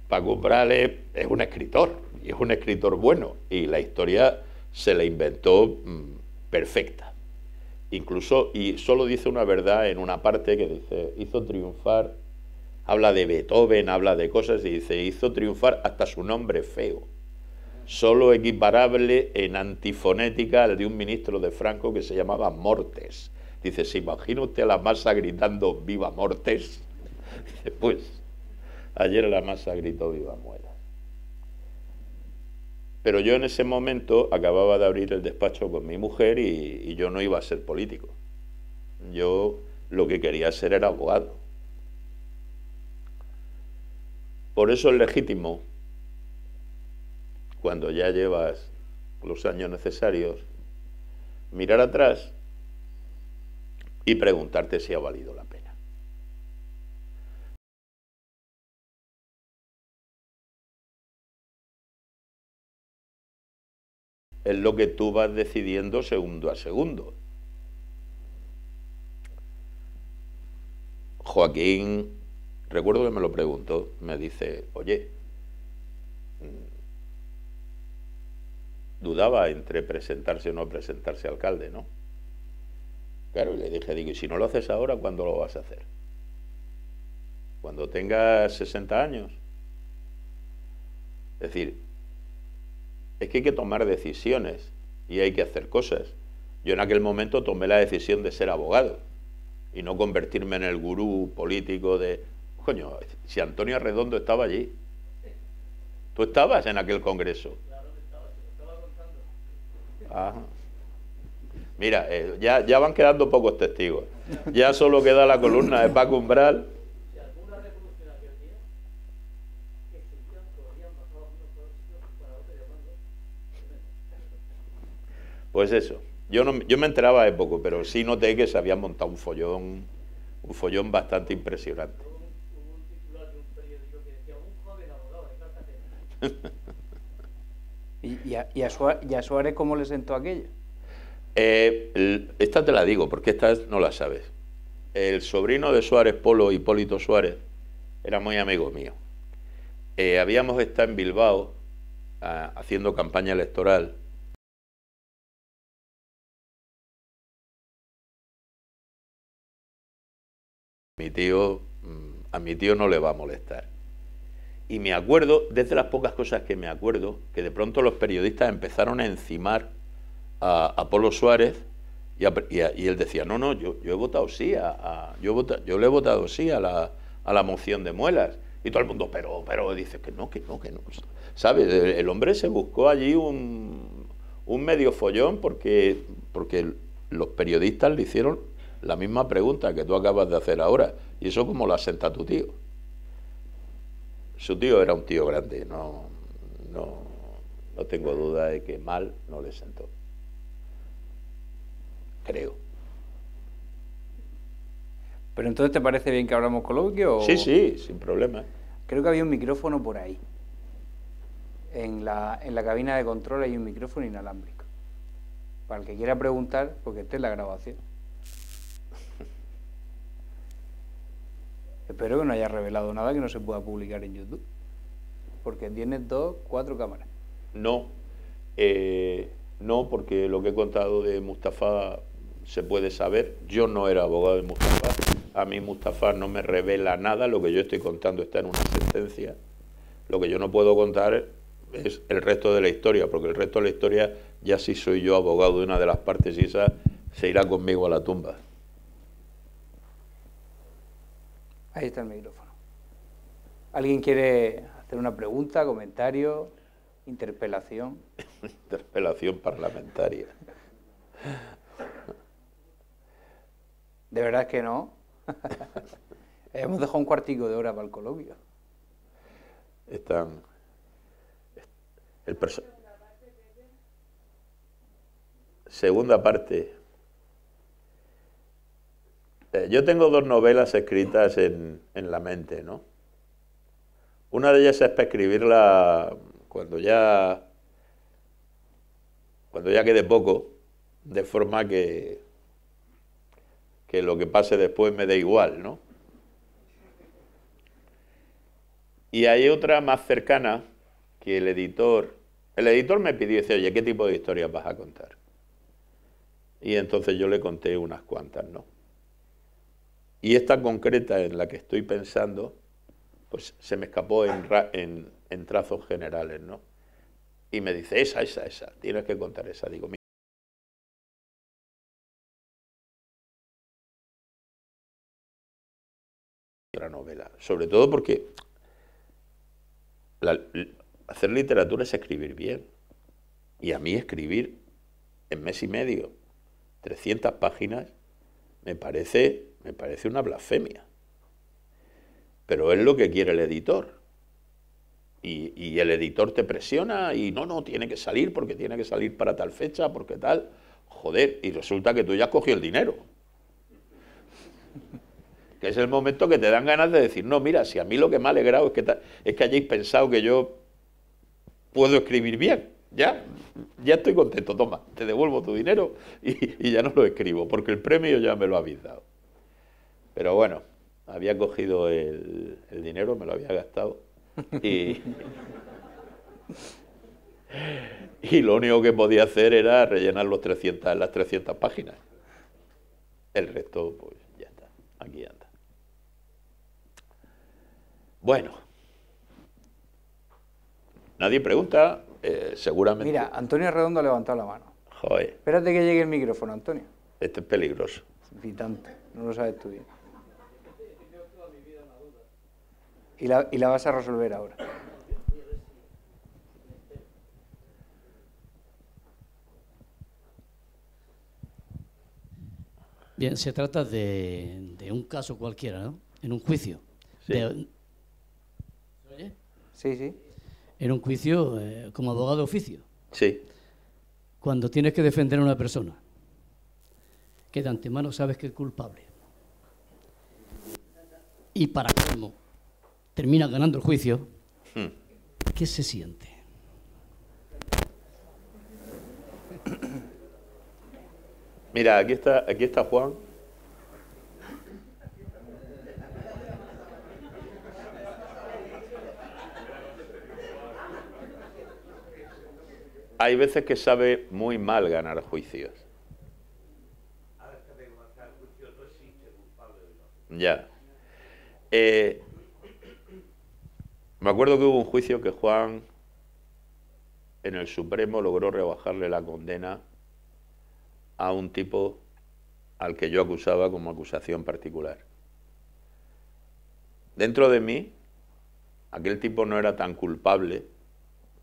Paco Umbral es un escritor, y es un escritor bueno, y la historia se la inventó perfecta. Incluso, y solo dice una verdad en una parte que dice, hizo triunfar, habla de Beethoven, habla de cosas, y dice, hizo triunfar hasta su nombre feo, solo equiparable en antifonética al de un ministro de Franco que se llamaba Mortes. Dice, ¿se imagina usted a la masa gritando viva Mortes? Dice, pues, ayer la masa gritó viva Muelas. Pero yo en ese momento acababa de abrir el despacho con mi mujer y yo no iba a ser político. Yo lo que quería ser era abogado. Por eso es legítimo, cuando ya llevas los años necesarios, mirar atrás y preguntarte si ha valido la pena. Es lo que tú vas decidiendo segundo a segundo. Joaquín, recuerdo que me lo preguntó, me dice, oye, dudaba entre presentarse o no presentarse alcalde, ¿no? Claro, y le dije, digo, y si no lo haces ahora, ¿cuándo lo vas a hacer? Cuando tengas 60 años. Es decir, es que hay que tomar decisiones y hay que hacer cosas. Yo en aquel momento tomé la decisión de ser abogado y no convertirme en el gurú político de... Coño, si Antonio Arredondo estaba allí. ¿Tú estabas en aquel congreso? Claro que estaba, se lo estaba contando. Ajá. Mira, ya van quedando pocos testigos. Ya solo queda la columna de Paco Umbral. Si alguna revolución aquel día, ese día todavía han pasado algunos políticos para otro llamando. Pues eso. Yo me enteraba de poco, pero sí noté que se había montado un follón bastante impresionante. Hubo un titular de un periódico que decía, un joven abogado de Cartagena. ¿Y a Suárez cómo le sentó aquello? Esta te la digo, porque esta no la sabes. El sobrino de Suárez, Polo, Hipólito Suárez, era muy amigo mío. Habíamos estado en Bilbao haciendo campaña electoral. A mi tío no le va a molestar. Y me acuerdo, desde las pocas cosas que me acuerdo, que de pronto los periodistas empezaron a encimar a Polo Suárez y él decía, no, yo he votado sí, yo le he votado sí a la moción de Muelas. Y todo el mundo, pero dice que no. ¿Sabes? El hombre se buscó allí un medio follón porque los periodistas le hicieron la misma pregunta que tú acabas de hacer ahora. ¿Y eso cómo lo asenta tu tío? Su tío era un tío grande, no tengo duda de que mal no le sentó. creo. ¿Pero entonces te parece bien que hablamos coloquio? O... Sí, sí, sin problema. Creo que había un micrófono por ahí. En la cabina de control hay un micrófono inalámbrico. Para el que quiera preguntar, porque esta es la grabación. Espero que no haya revelado nada que no se pueda publicar en YouTube. Porque tienes 4 cámaras. No, no, porque lo que he contado de Mustafa se puede saber. Yo no era abogado de Mustafa. A mí Mustafa no me revela nada. Lo que yo estoy contando está en una sentencia. Lo que yo no puedo contar es el resto de la historia, porque el resto de la historia ya sí soy yo abogado de una de las partes y esa se irá conmigo a la tumba. Ahí está el micrófono. ¿Alguien quiere hacer una pregunta, comentario, interpelación? Interpelación parlamentaria. ¿De verdad es que no? Hemos dejado un cuartico de hora para el coloquio. Están... Segunda parte. Yo tengo 2 novelas escritas en la mente, ¿no? Una de ellas es para escribirla cuando ya quede poco, de forma que lo que pase después me dé igual, ¿no? Y hay otra más cercana que el editor me pidió, dice, oye, ¿qué tipo de historias vas a contar? Y entonces yo le conté unas cuantas, ¿no? Y esta concreta en la que estoy pensando, pues se me escapó en trazos generales, ¿no? Y me dice, esa, tienes que contar esa. Digo, otra novela, sobre todo porque hacer literatura es escribir bien. Y a mí escribir en mes y medio 300 páginas me parece una blasfemia. Pero es lo que quiere el editor. Y el editor te presiona y no, tiene que salir porque tiene que salir para tal fecha, porque tal. Joder, y resulta que tú ya has cogido el dinero. Que es el momento que te dan ganas de decir, no, mira, si a mí lo que me ha alegrado es que hayáis pensado que yo puedo escribir bien. Ya estoy contento, toma, te devuelvo tu dinero y ya no lo escribo, porque el premio ya me lo habéis dado. Pero bueno, había cogido el dinero, me lo había gastado y lo único que podía hacer era rellenar las 300 páginas. El resto, pues ya está, aquí anda. Bueno, nadie pregunta, seguramente... Mira, Antonio Redondo ha levantado la mano. Joder, Espérate que llegue el micrófono, Antonio. este es peligroso. Vitante, no lo sabes tú bien. Y la vas a resolver ahora. Bien, se trata de un caso cualquiera, ¿no? En un juicio. Sí. ¿Oye? Sí. En un juicio como abogado de oficio. Sí, Cuando tienes que defender a una persona que de antemano sabes que es culpable y para colmo termina ganando el juicio, ¿qué se siente? mira, aquí está Juan. Hay veces que sabe muy mal ganar juicios. Ya. Me acuerdo que hubo un juicio que Juan en el Supremo logró rebajarle la condena a un tipo al que yo acusaba como acusación particular. Dentro de mí, aquel tipo no era tan culpable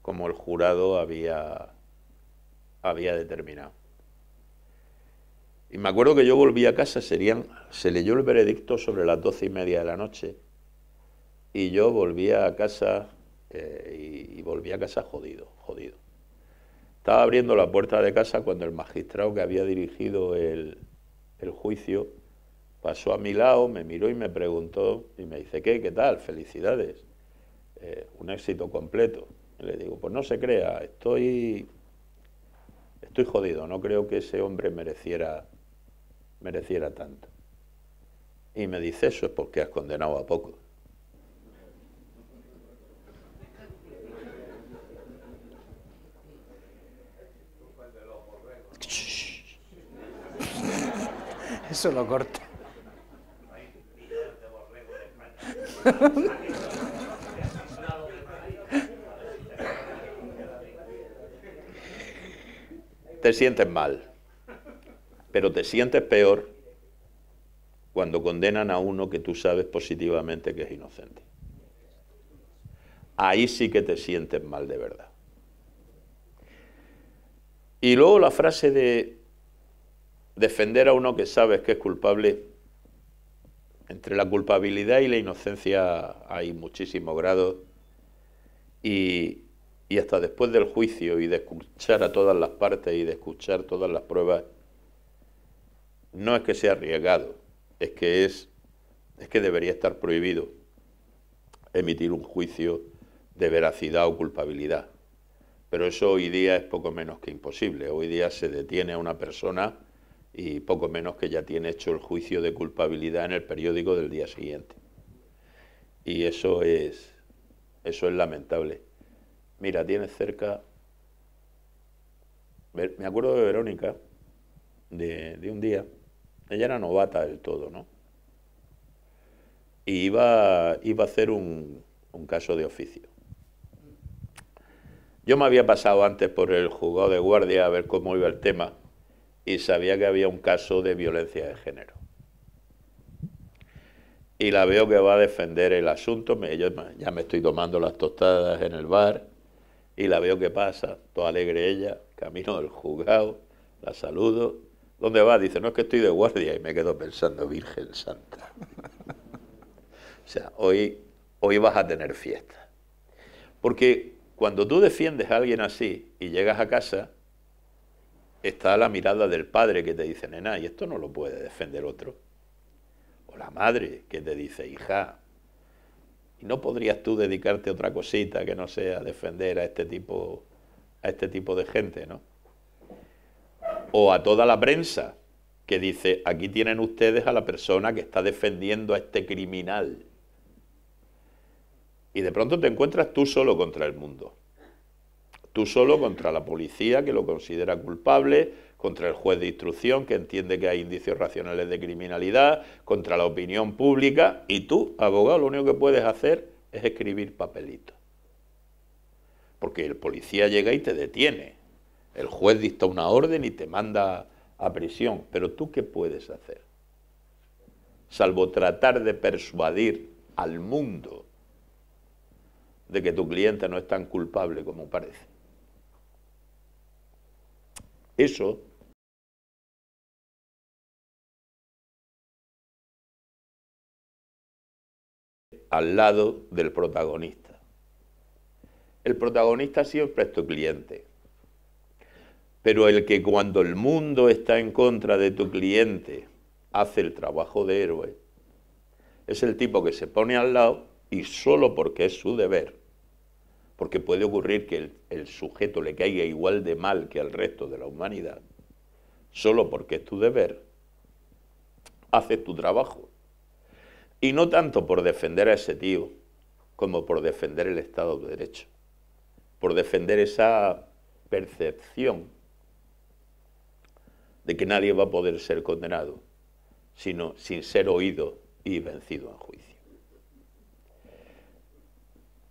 como el jurado había determinado. Y me acuerdo que yo volví a casa, se leyó el veredicto sobre las 12:30 de la noche, y yo volví a casa y volví a casa jodido. estaba abriendo la puerta de casa cuando el magistrado que había dirigido el juicio pasó a mi lado, me miró y me preguntó, y me dice, ¿qué tal? Felicidades, un éxito completo. Y le digo, pues no se crea, estoy jodido, no creo que ese hombre mereciera tanto. Y me dice, eso es porque has condenado a pocos. Eso lo corta. Te sientes mal, pero te sientes peor cuando condenan a uno que tú sabes positivamente que es inocente. Ahí sí que te sientes mal de verdad. Y luego la frase de defender a uno que sabes que es culpable, entre la culpabilidad y la inocencia hay muchísimos grados, y hasta después del juicio y de escuchar a todas las partes y de escuchar todas las pruebas, no es que sea arriesgado, es que debería estar prohibido emitir un juicio de veracidad o culpabilidad. Pero eso hoy día es poco menos que imposible. Hoy día se detiene a una persona y poco menos que ya tiene hecho el juicio de culpabilidad en el periódico del día siguiente. Y eso es lamentable. Mira, tienes cerca... Me acuerdo de Verónica, de un día. Ella era novata del todo, ¿no? Y iba a hacer un caso de oficio. Yo me había pasado antes por el juzgado de guardia a ver cómo iba el tema y sabía que había un caso de violencia de género. Y la veo que va a defender el asunto, yo ya me estoy tomando las tostadas en el bar y la veo que pasa, toda alegre ella, camino del juzgado, la saludo. ¿Dónde va? Dice, no, es que estoy de guardia. Y me quedo pensando, Virgen Santa. O sea, hoy vas a tener fiesta. Porque cuando tú defiendes a alguien así y llegas a casa, está la mirada del padre que te dice, nena, y esto no lo puede defender otro. O la madre que te dice, hija, ¿y no podrías tú dedicarte a otra cosita que no sea defender a este tipo de gente, ¿no? O a toda la prensa que dice, aquí tienen ustedes a la persona que está defendiendo a este criminal. Y de pronto te encuentras tú solo contra el mundo. Tú solo contra la policía que lo considera culpable, contra el juez de instrucción que entiende que hay indicios racionales de criminalidad, contra la opinión pública, y tú, abogado, lo único que puedes hacer es escribir papelitos. Porque el policía llega y te detiene. El juez dicta una orden y te manda a prisión. Pero ¿tú qué puedes hacer? Salvo tratar de persuadir al mundo de que tu cliente no es tan culpable como parece. Eso al lado del protagonista. El protagonista siempre es tu cliente. Pero el que cuando el mundo está en contra de tu cliente hace el trabajo de héroe, es el tipo que se pone al lado y solo porque es su deber, porque puede ocurrir que el sujeto le caiga igual de mal que al resto de la humanidad, solo porque es tu deber, haces tu trabajo. Y no tanto por defender a ese tío, como por defender el Estado de Derecho, por defender esa percepción de que nadie va a poder ser condenado, sino sin ser oído y vencido en juicio.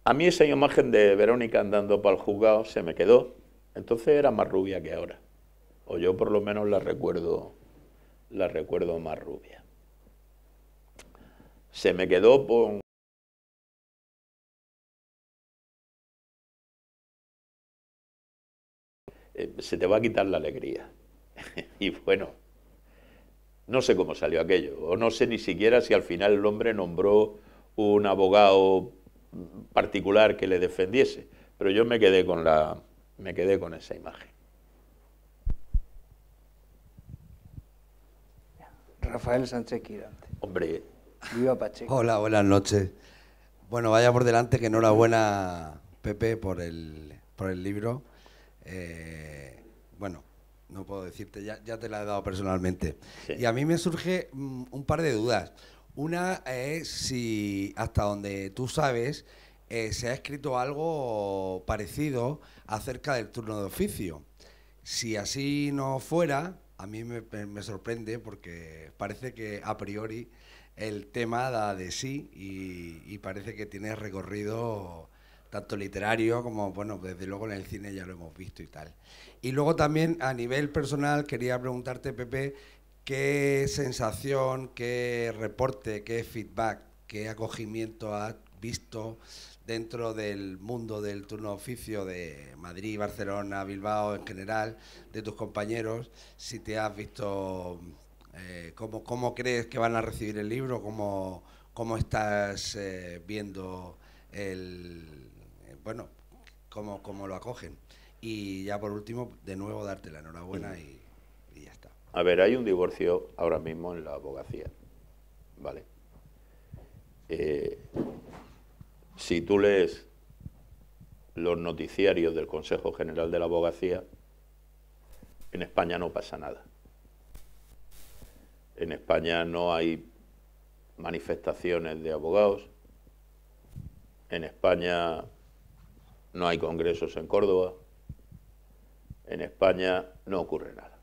A mí esa imagen de Verónica andando para el juzgado se me quedó. Entonces era más rubia que ahora. O yo por lo menos la recuerdo más rubia. Se me quedó por... Se te va a quitar la alegría. Y bueno, no sé cómo salió aquello. O no sé ni siquiera si al final el hombre nombró un abogado particular que le defendiese, pero yo me quedé con esa imagen. Rafael Sánchez Quirante. Hombre, Viva Pacheco. Hola, buenas noches. Bueno, vaya por delante, que enhorabuena, Pepe, por el libro. Bueno, no puedo decirte, ya te la he dado personalmente. Sí. Y a mí me surge un par de dudas. Una es si, hasta donde tú sabes, se ha escrito algo parecido acerca del turno de oficio. Si así no fuera, a mí me sorprende, porque parece que a priori el tema da de sí y parece que tiene recorrido tanto literario como, bueno, desde luego en el cine ya lo hemos visto y tal. Y luego también a nivel personal quería preguntarte, Pepe, qué sensación, qué reporte, qué feedback, qué acogimiento has visto dentro del mundo del turno de oficio de Madrid, Barcelona, Bilbao en general, de tus compañeros, si te has visto, cómo crees que van a recibir el libro, cómo estás viendo bueno, cómo lo acogen. Y ya por último, de nuevo, darte la enhorabuena y ya está. a ver, hay un divorcio ahora mismo en la abogacía, ¿vale? Si tú lees los noticiarios del Consejo General de la Abogacía, en España no pasa nada. En España no hay manifestaciones de abogados, en España no hay congresos en Córdoba, en España no ocurre nada.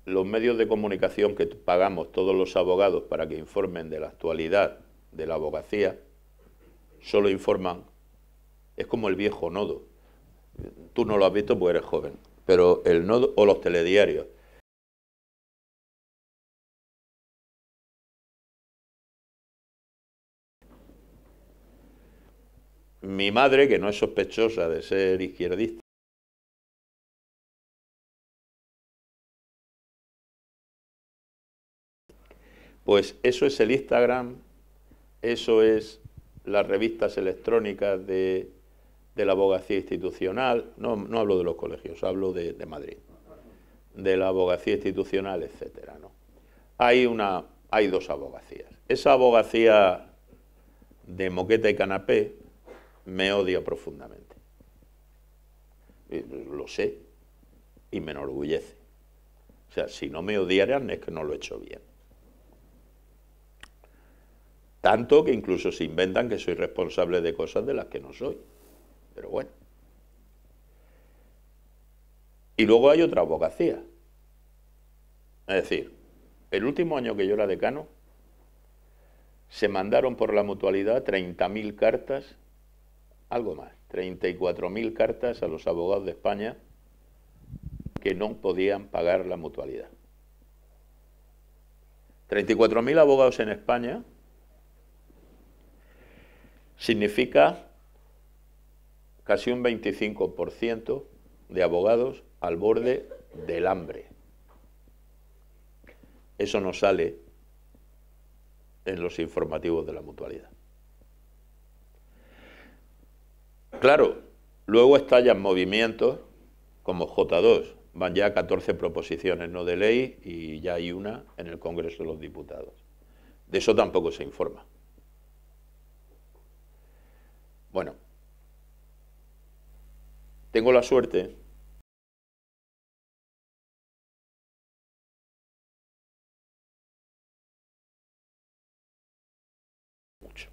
Los medios de comunicación que pagamos todos los abogados para que informen de la actualidad de la abogacía, solo informan, es como el viejo Nodo. Tú no lo has visto porque eres joven, pero el Nodo o los telediarios. Mi madre, que no es sospechosa de ser izquierdista, pues eso es el Instagram, eso es las revistas electrónicas de la abogacía institucional, no hablo de los colegios, hablo de Madrid, de la abogacía institucional, etcétera, ¿no? Hay dos abogacías. Esa abogacía de moqueta y canapé me odia profundamente. Lo sé y me enorgullece. O sea, si no me odiaran es que no lo he hecho bien. Tanto que incluso se inventan que soy responsable de cosas de las que no soy. Pero bueno. Y luego hay otra abogacía. Es decir, el último año que yo era decano, se mandaron por la mutualidad 30.000 cartas, algo más, 34.000 cartas a los abogados de España que no podían pagar la mutualidad. 34.000 abogados en España significa casi un 25% de abogados al borde del hambre. Eso no sale en los informativos de la mutualidad. Claro, luego estallan movimientos como J2, van ya 14 proposiciones no de ley y ya hay una en el Congreso de los Diputados. De eso tampoco se informa. Bueno, tengo la suerte mucho.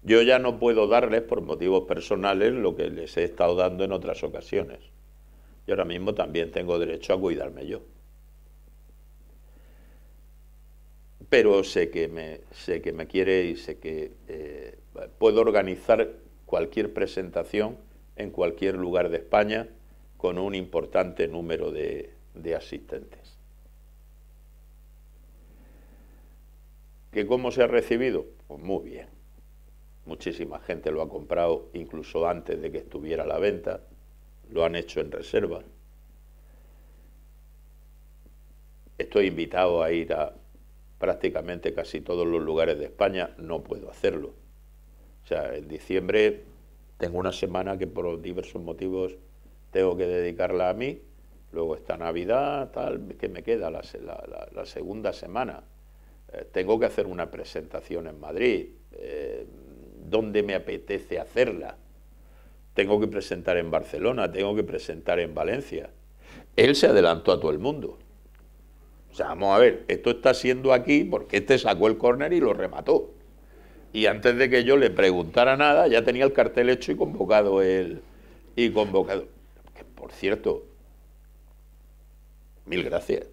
Yo ya no puedo darles por motivos personales lo que les he estado dando en otras ocasiones. Y ahora mismo también tengo derecho a cuidarme yo. Pero sé que me quiere y sé que puedo organizar cualquier presentación en cualquier lugar de España con un importante número de asistentes. ¿Que cómo se ha recibido? Pues muy bien. Muchísima gente lo ha comprado incluso antes de que estuviera a la venta, lo han hecho en reserva. Estoy invitado a ir a prácticamente casi todos los lugares de España, no puedo hacerlo. O sea, en diciembre tengo una semana que por diversos motivos tengo que dedicarla a mí, Luego esta Navidad, tal, que me queda la segunda semana. Tengo que hacer una presentación en Madrid. ¿Dónde me apetece hacerla? Tengo que presentar en Barcelona, tengo que presentar en Valencia. Él se adelantó a todo el mundo. O sea, vamos a ver, esto está siendo aquí porque este sacó el córner y lo remató. Y antes de que yo le preguntara nada, ya tenía el cartel hecho y convocado él. Que, por cierto, mil gracias.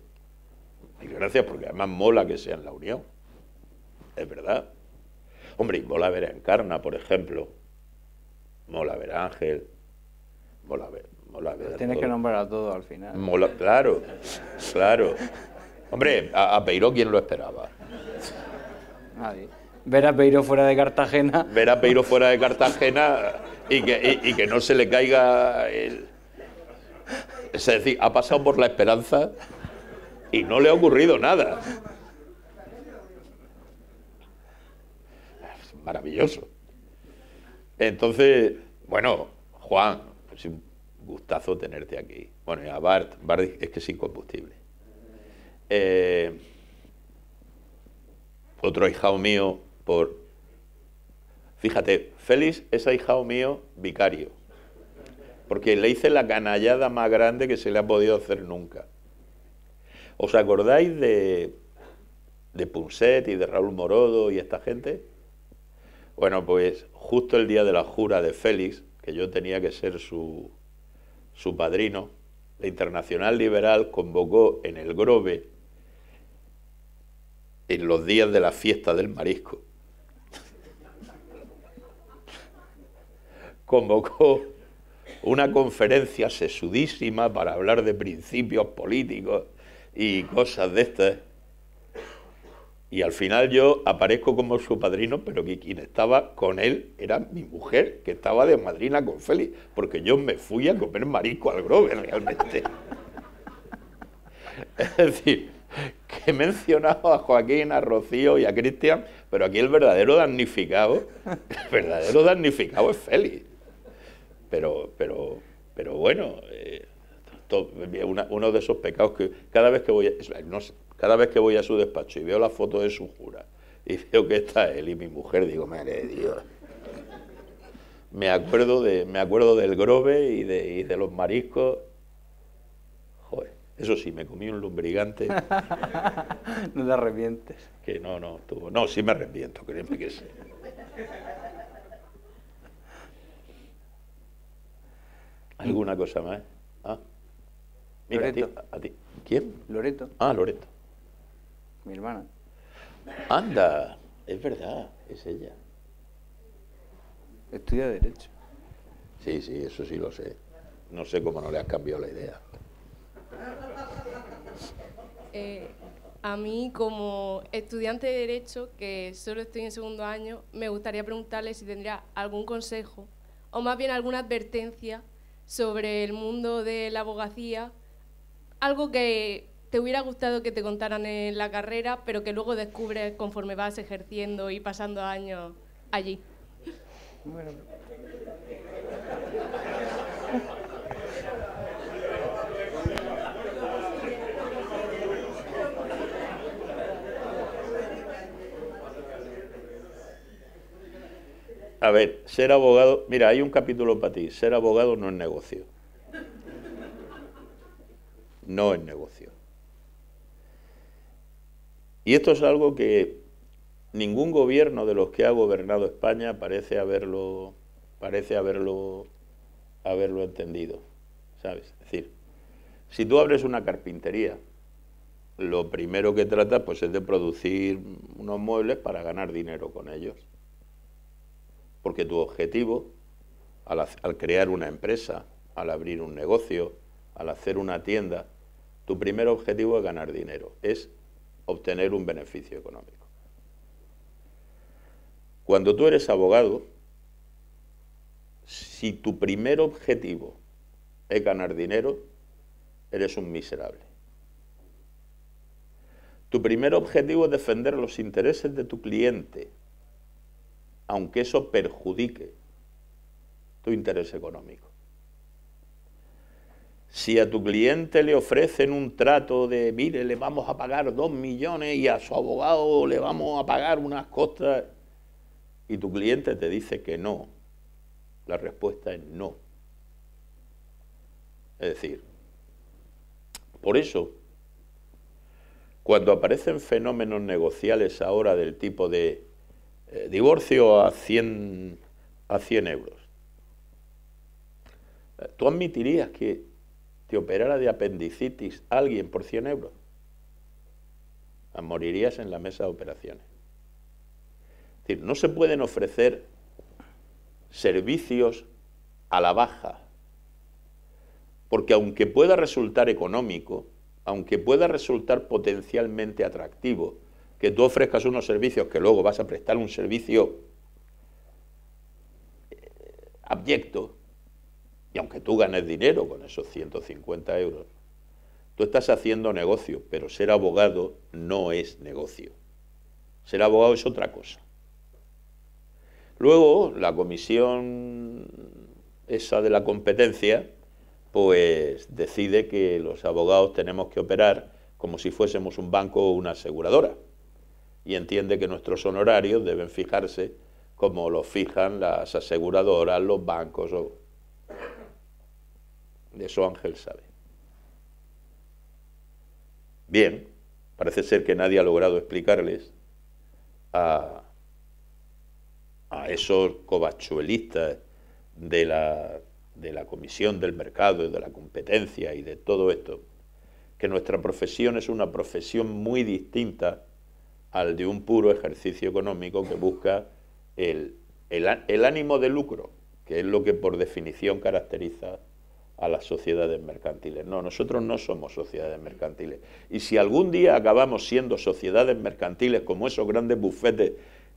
Mil gracias, porque además mola que sea en la Unión. Es verdad. Hombre, y mola ver a Encarna, por ejemplo. Mola ver a Ángel. Mola ver Tienes que nombrar a todos al final. Mola, claro, claro. Hombre, a Peiró, ¿quién lo esperaba? Nadie. Ver a Peiró fuera de Cartagena. Ver a Peiró fuera de Cartagena y que no se le caiga el... Es decir, ha pasado por La Esperanza y no le ha ocurrido nada. Es maravilloso. Entonces, bueno, Juan, es un gustazo tenerte aquí. Bueno, y a Bart es que es incombustible. Otro ahijado mío Fíjate, Félix es ahijado mío vicario, porque le hice la canallada más grande que se le ha podido hacer nunca. ¿Os acordáis de Punset y de Raúl Morodo y esta gente? Bueno, pues justo el día de la jura de Félix, que yo tenía que ser su padrino, la Internacional Liberal convocó en el Grove, en los días de la fiesta del marisco, convocó una conferencia sesudísima para hablar de principios políticos y cosas de estas. Y al final yo aparezco como su padrino, pero que quien estaba con él era mi mujer, que estaba de madrina con Félix, porque yo me fui a comer marisco al Grove realmente. Es decir, que he mencionado a Joaquín, a Rocío y a Cristian, pero aquí el verdadero damnificado es Félix. Pero bueno, uno de esos pecados que cada vez que voy a su despacho y veo la foto de su jura y veo que está él y mi mujer, digo, madre de Dios. Me acuerdo del Grove y de los mariscos. Joder, eso sí, me comí un lumbrigante. No te arrepientes. Que no, sí me arrepiento, créeme que sí. ¿Alguna cosa más? Ah. Mira, a ti. ¿Quién? Loreto, Ah, Loreto. mi hermana. Anda, es verdad, es ella. Estudia Derecho. Sí, eso sí lo sé. No sé cómo no le has cambiado la idea. A mí, como estudiante de Derecho, que solo estoy en segundo año, me gustaría preguntarle si tendría algún consejo, o más bien alguna advertencia sobre el mundo de la abogacía, algo que te hubiera gustado que te contaran en la carrera, pero que luego descubres conforme vas ejerciendo y pasando años allí. Bueno. A ver, ser abogado... Mira, hay un capítulo para ti. Ser abogado no es negocio. No es negocio. Y esto es algo que ningún gobierno de los que ha gobernado España parece haberlo entendido, ¿sabes? Es decir, si tú abres una carpintería, lo primero que tratas pues es de producir unos muebles para ganar dinero con ellos. Porque tu objetivo, al crear una empresa, al abrir un negocio, al hacer una tienda, tu primer objetivo es ganar dinero, es obtener un beneficio económico. Cuando tú eres abogado, si tu primer objetivo es ganar dinero, eres un miserable. Tu primer objetivo es defender los intereses de tu cliente, aunque eso perjudique tu interés económico. Si a tu cliente le ofrecen un trato de, mire, le vamos a pagar 2 millones y a su abogado le vamos a pagar unas costas, y tu cliente te dice que no, la respuesta es no. Es decir, por eso, cuando aparecen fenómenos negociales ahora del tipo de divorcio a 100 euros, ¿tú admitirías que te operara de apendicitis alguien por 100 euros? Morirías en la mesa de operaciones. Es decir, no se pueden ofrecer servicios a la baja, porque aunque pueda resultar económico, aunque pueda resultar potencialmente atractivo, que tú ofrezcas unos servicios que luego vas a prestar un servicio abyecto, y aunque tú ganes dinero con esos 150 euros, tú estás haciendo negocio, pero ser abogado no es negocio. Ser abogado es otra cosa. Luego, la comisión esa de la competencia, pues decide que los abogados tenemos que operar como si fuésemos un banco o una aseguradora, y entiende que nuestros honorarios deben fijarse como los fijan las aseguradoras, los bancos. De eso Ángel sabe. Bien, parece ser que nadie ha logrado explicarles a esos covachuelistas de la Comisión del Mercado y de la Competencia y de todo esto, que nuestra profesión es una profesión muy distinta al de un puro ejercicio económico que busca el ánimo de lucro, que es lo que por definición caracteriza a las sociedades mercantiles. No, nosotros no somos sociedades mercantiles. Y si algún día acabamos siendo sociedades mercantiles como esos grandes bufetes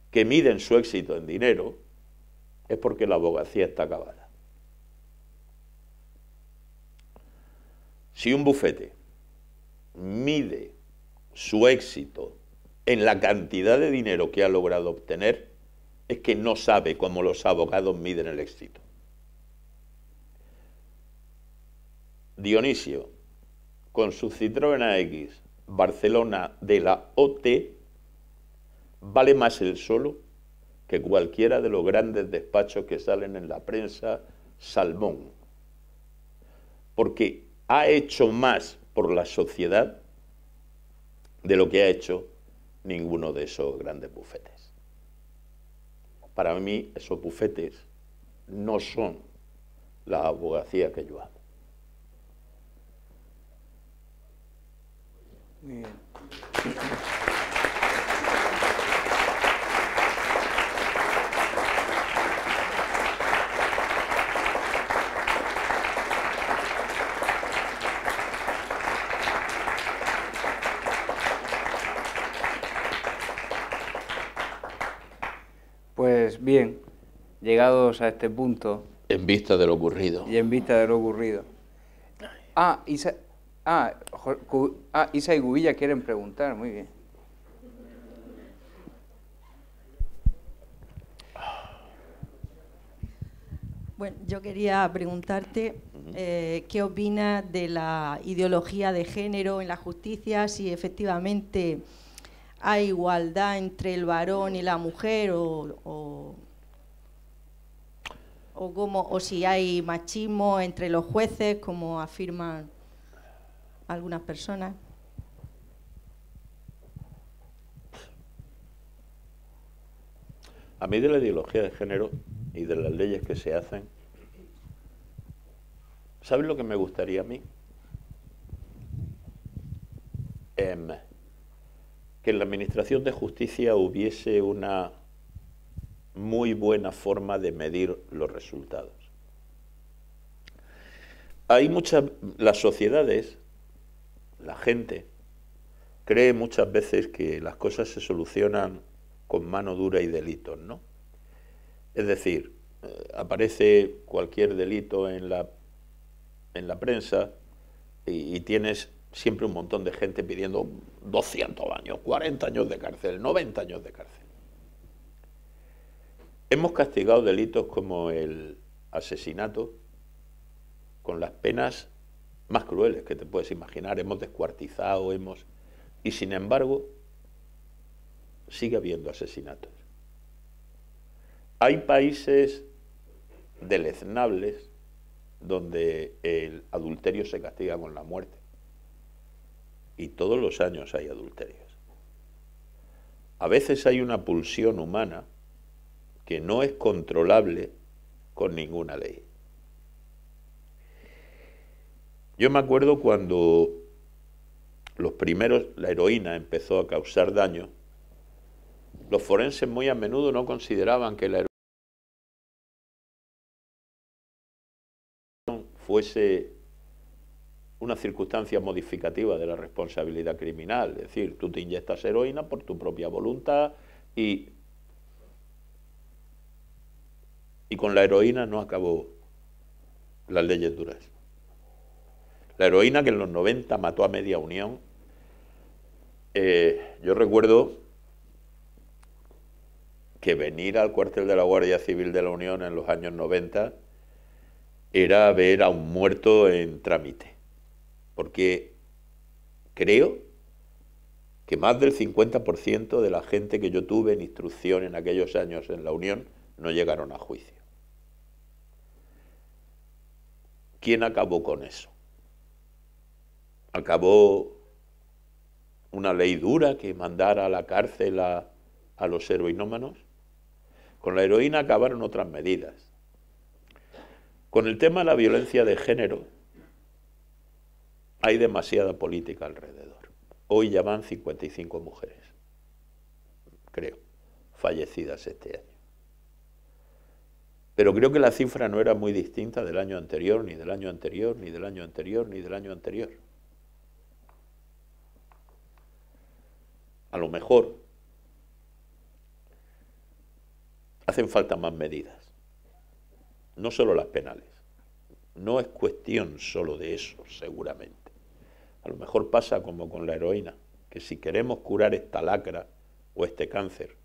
que miden su éxito en dinero, es porque la abogacía está acabada. Si un bufete mide su éxito en la cantidad de dinero que ha logrado obtener, es que no sabe cómo los abogados miden el éxito. Dionisio, con su Citroën AX Barcelona de la OT, vale más él solo que cualquiera de los grandes despachos que salen en la prensa salmón, porque ha hecho más por la sociedad de lo que ha hecho ninguno de esos grandes bufetes. Para mí, esos bufetes no son la abogacía que yo hago. Muy bien. Pues bien, llegados a este punto En vista de lo ocurrido. y en vista de lo ocurrido. Isa y Gubilla quieren preguntar, muy bien. Bueno, yo quería preguntarte qué opinas de la ideología de género en la justicia, si efectivamente hay igualdad entre el varón y la mujer o si hay machismo entre los jueces, como afirman algunas personas. A mí de la ideología de género y de las leyes que se hacen, ¿sabes lo que me gustaría a mí? Que en la administración de justicia hubiese una muy buena forma de medir los resultados. Las sociedades, la gente, cree muchas veces que las cosas se solucionan con mano dura y delitos, ¿no? Es decir, aparece cualquier delito en la prensa y tienes siempre un montón de gente pidiendo 200 años, 40 años de cárcel, 90 años de cárcel. Hemos castigado delitos como el asesinato con las penas más crueles que te puedes imaginar, hemos descuartizado, y sin embargo sigue habiendo asesinatos. Hay países deleznables donde el adulterio se castiga con la muerte, y todos los años hay adulterios. A veces hay una pulsión humana que no es controlable con ninguna ley. Yo me acuerdo cuando la heroína empezó a causar daño, los forenses muy a menudo no consideraban que la heroína fuese una circunstancia modificativa de la responsabilidad criminal. Es decir, tú te inyectas heroína por tu propia voluntad y con la heroína no acabó las leyes duras. La heroína, que en los 90 mató a media Unión, yo recuerdo que venir al cuartel de la Guardia Civil de la Unión en los años 90 era ver a un muerto en trámite, porque creo que más del 50% de la gente que yo tuve en instrucción en aquellos años en la Unión no llegaron a juicio. ¿Quién acabó con eso? ¿Acabó una ley dura que mandara a la cárcel a los heroinómanos? Con la heroína acabaron otras medidas. Con el tema de la violencia de género hay demasiada política alrededor. Hoy ya van 55 mujeres, creo, fallecidas este año. Pero creo que la cifra no era muy distinta del año anterior, ni del año anterior, ni del año anterior, ni del año anterior. A lo mejor hacen falta más medidas, no solo las penales. No es cuestión solo de eso, seguramente. A lo mejor pasa como con la heroína, que si queremos curar esta lacra o este cáncer,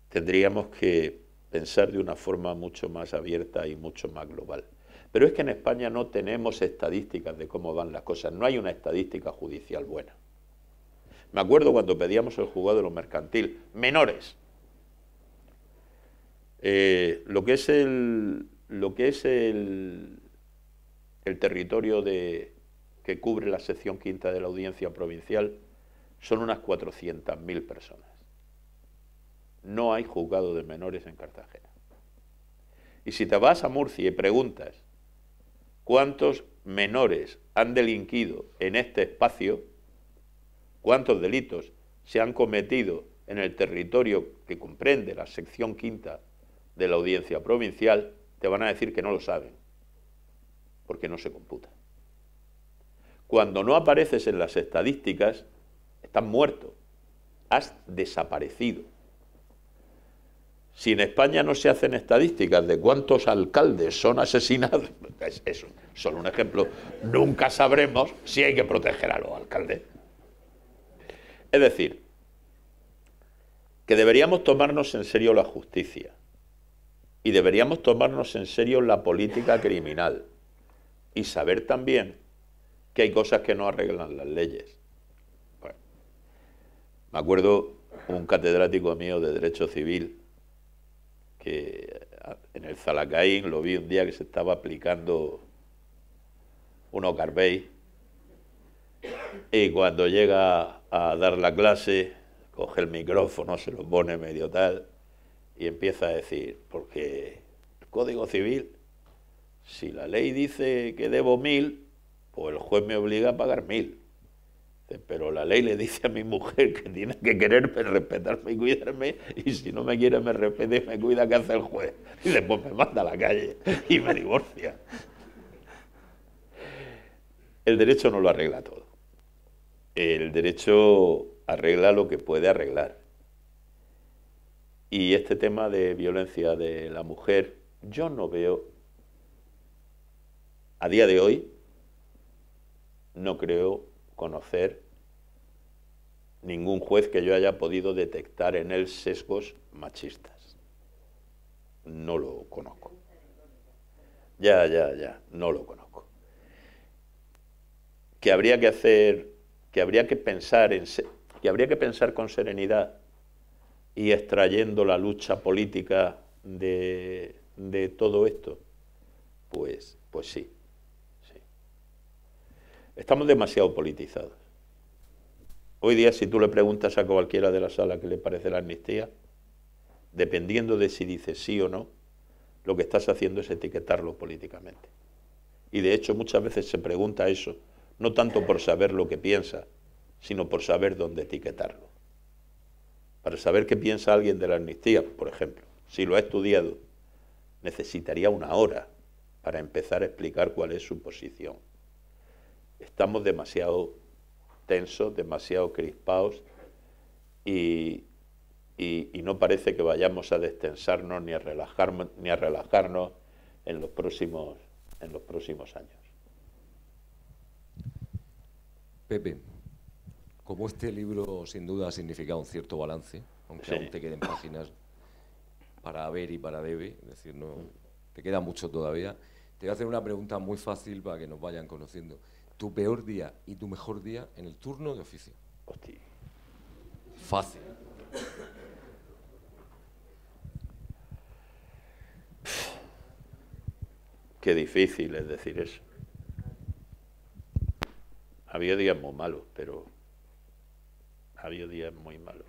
tendríamos que pensar de una forma mucho más abierta y mucho más global. Pero es que en España no tenemos estadísticas de cómo van las cosas, no hay una estadística judicial buena. Me acuerdo cuando pedíamos el juzgado de lo mercantil, menores. Lo que es el territorio que cubre la sección quinta de la Audiencia Provincial son unas 400.000 personas. No hay juzgado de menores en Cartagena. Y si te vas a Murcia y preguntas cuántos menores han delinquido en este espacio, cuántos delitos se han cometido en el territorio que comprende la sección quinta de la Audiencia Provincial, te van a decir que no lo saben, porque no se computa. Cuando no apareces en las estadísticas, estás muerto, has desaparecido. Si en España no se hacen estadísticas de cuántos alcaldes son asesinados, es solo un ejemplo, nunca sabremos si hay que proteger a los alcaldes. Es decir, que deberíamos tomarnos en serio la justicia y deberíamos tomarnos en serio la política criminal y saber también que hay cosas que no arreglan las leyes. Bueno, me acuerdo un catedrático mío de Derecho Civil que en el Zalacaín lo vi un día que se estaba aplicando un Ocarbei, y cuando llega a dar la clase coge el micrófono, se lo pone medio tal y empieza a decir, porque el Código Civil, si la ley dice que debo 1.000, pues el juez me obliga a pagar 1.000. Pero la ley le dice a mi mujer que tiene que quererme, respetarme y cuidarme, y si no me quiere, me respeta y me cuida, ¿qué hace el juez? Y después me manda a la calle y me divorcia. El derecho no lo arregla todo. El derecho arregla lo que puede arreglar. Y este tema de violencia de la mujer, yo no veo, a día de hoy, no creo conocer ningún juez que yo haya podido detectar en él sesgos machistas. No lo conozco. Ya, no lo conozco. que habría que hacer, que habría que pensar con serenidad y extrayendo la lucha política de todo esto, pues sí. Estamos demasiado politizados. Hoy día, si tú le preguntas a cualquiera de la sala qué le parece la amnistía, dependiendo de si dice sí o no, lo que estás haciendo es etiquetarlo políticamente. Y de hecho muchas veces se pregunta eso, no tanto por saber lo que piensa, sino por saber dónde etiquetarlo. Para saber qué piensa alguien de la amnistía, por ejemplo, si lo ha estudiado, necesitaría una hora para empezar a explicar cuál es su posición. Estamos demasiado tensos, demasiado crispados y no parece que vayamos a destensarnos ni a relajarnos en los próximos años. Pepe, como este libro sin duda ha significado un cierto balance, aunque Sí. aún te queden páginas para haber y para debe, es decir, no te queda mucho todavía, te voy a hacer una pregunta muy fácil para que nos vayan conociendo. ¿Tu peor día y tu mejor día en el turno de oficio? Hostia. Fácil. Qué difícil es decir eso. Había días muy malos, pero había días muy malos.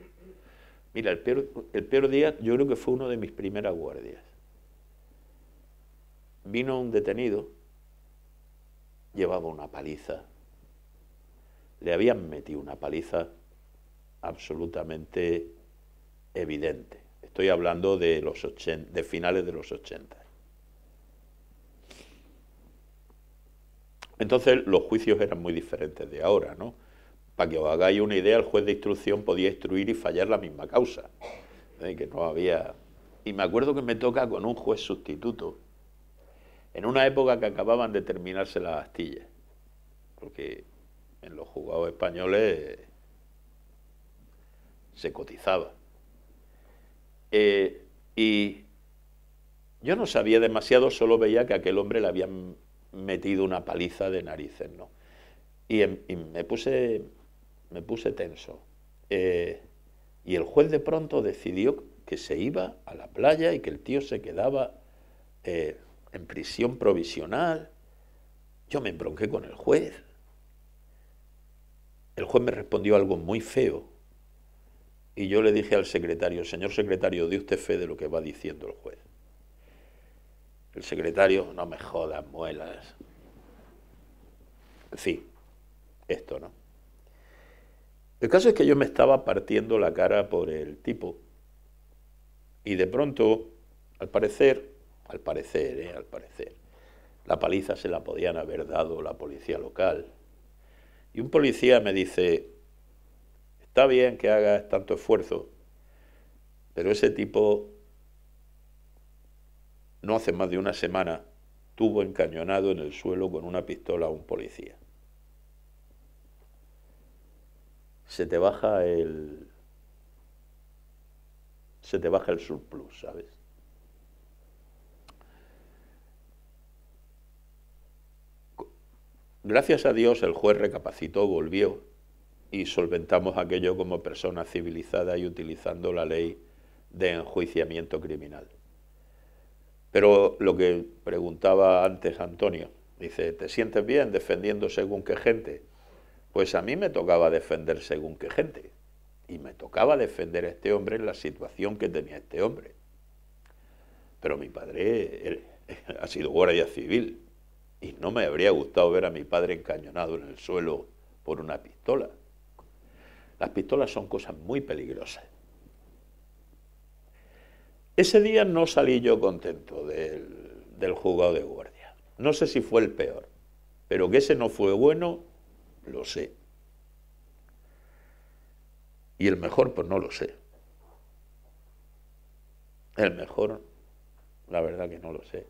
Mira, el peor día yo creo que fue uno de mis primeras guardias. Vino un detenido, llevaba una paliza, le habían metido una paliza absolutamente evidente. Estoy hablando de de finales de los 80. Entonces los juicios eran muy diferentes de ahora, ¿no? Para que os hagáis una idea, el juez de instrucción podía instruir y fallar la misma causa. Que no había... Y me acuerdo que me toca con un juez sustituto, en una época que acababan de terminarse las astillas, porque en los juzgados españoles se cotizaba. Y yo no sabía demasiado, solo veía que a aquel hombre le habían metido una paliza de narices, ¿no? Y me puse tenso. Y el juez de pronto decidió que se iba a la playa y que el tío se quedaba en prisión provisional. Yo me embronqué con el juez. El juez me respondió algo muy feo. Y yo le dije al secretario: señor secretario, dé usted fe de lo que va diciendo el juez. El secretario: no me jodas, muelas. En fin, esto, ¿no? El caso es que yo me estaba partiendo la cara por el tipo y de pronto, al parecer, la paliza se la podían haber dado la policía local. Y un policía me dice: está bien que hagas tanto esfuerzo, pero ese tipo no hace más de una semana tuvo encañonado en el suelo con una pistola a un policía. Se te baja el surplus, ¿sabes? Gracias a Dios el juez recapacitó, volvió y solventamos aquello como persona civilizada y utilizando la ley de enjuiciamiento criminal. Pero lo que preguntaba antes Antonio, dice: ¿te sientes bien defendiendo según qué gente? Pues a mí me tocaba defender según qué gente. Y me tocaba defender a este hombre en la situación que tenía este hombre. Pero mi padre ha sido guardia civil y no me habría gustado ver a mi padre encañonado en el suelo por una pistola. Las pistolas son cosas muy peligrosas. Ese día no salí yo contento del juzgado de guardia. No sé si fue el peor, pero que ese no fue bueno, lo sé. Y el mejor, pues no lo sé. El mejor, la verdad que no lo sé.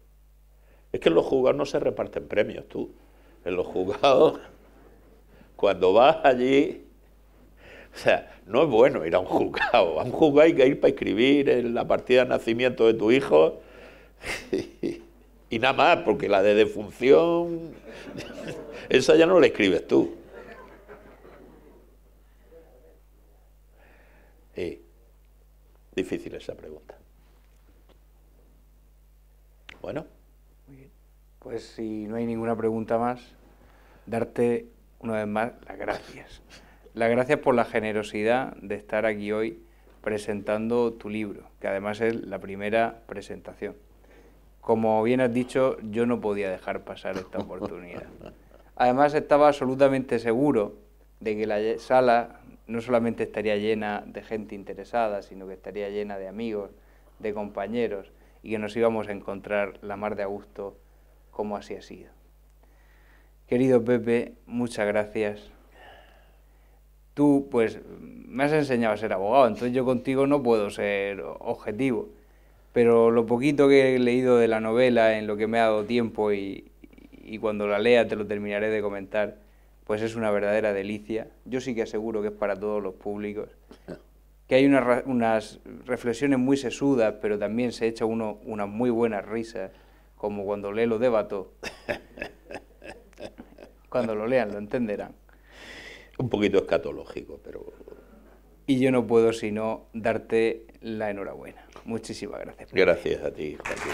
Es que en los juzgados no se reparten premios, tú. En los juzgados, cuando vas allí... O sea, no es bueno ir a un juzgado. A un juzgado hay que ir para escribir en la partida de nacimiento de tu hijo Y nada más, porque la de defunción, esa ya no la escribes tú. Difícil esa pregunta. Bueno. Muy bien. Pues si no hay ninguna pregunta más, darte una vez más las gracias. Las gracias por la generosidad de estar aquí hoy presentando tu libro, que además es la primera presentación. Como bien has dicho, yo no podía dejar pasar esta oportunidad. Además, estaba absolutamente seguro de que la sala no solamente estaría llena de gente interesada, sino que estaría llena de amigos, de compañeros, y que nos íbamos a encontrar la mar de a gusto, como así ha sido. Querido Pepe, muchas gracias. Tú, pues, me has enseñado a ser abogado, entonces yo contigo no puedo ser objetivo, pero lo poquito que he leído de la novela, en lo que me ha dado tiempo y cuando la lea te lo terminaré de comentar, pues es una verdadera delicia. Yo sí que aseguro que es para todos los públicos, que hay unas reflexiones muy sesudas, pero también se echa uno unas muy buenas risas, como cuando lee lo de Bató. Cuando lo lean lo entenderán. Un poquito escatológico, pero... Y yo no puedo sino darte la enhorabuena. Muchísimas gracias. Gracias a ti, Joaquín.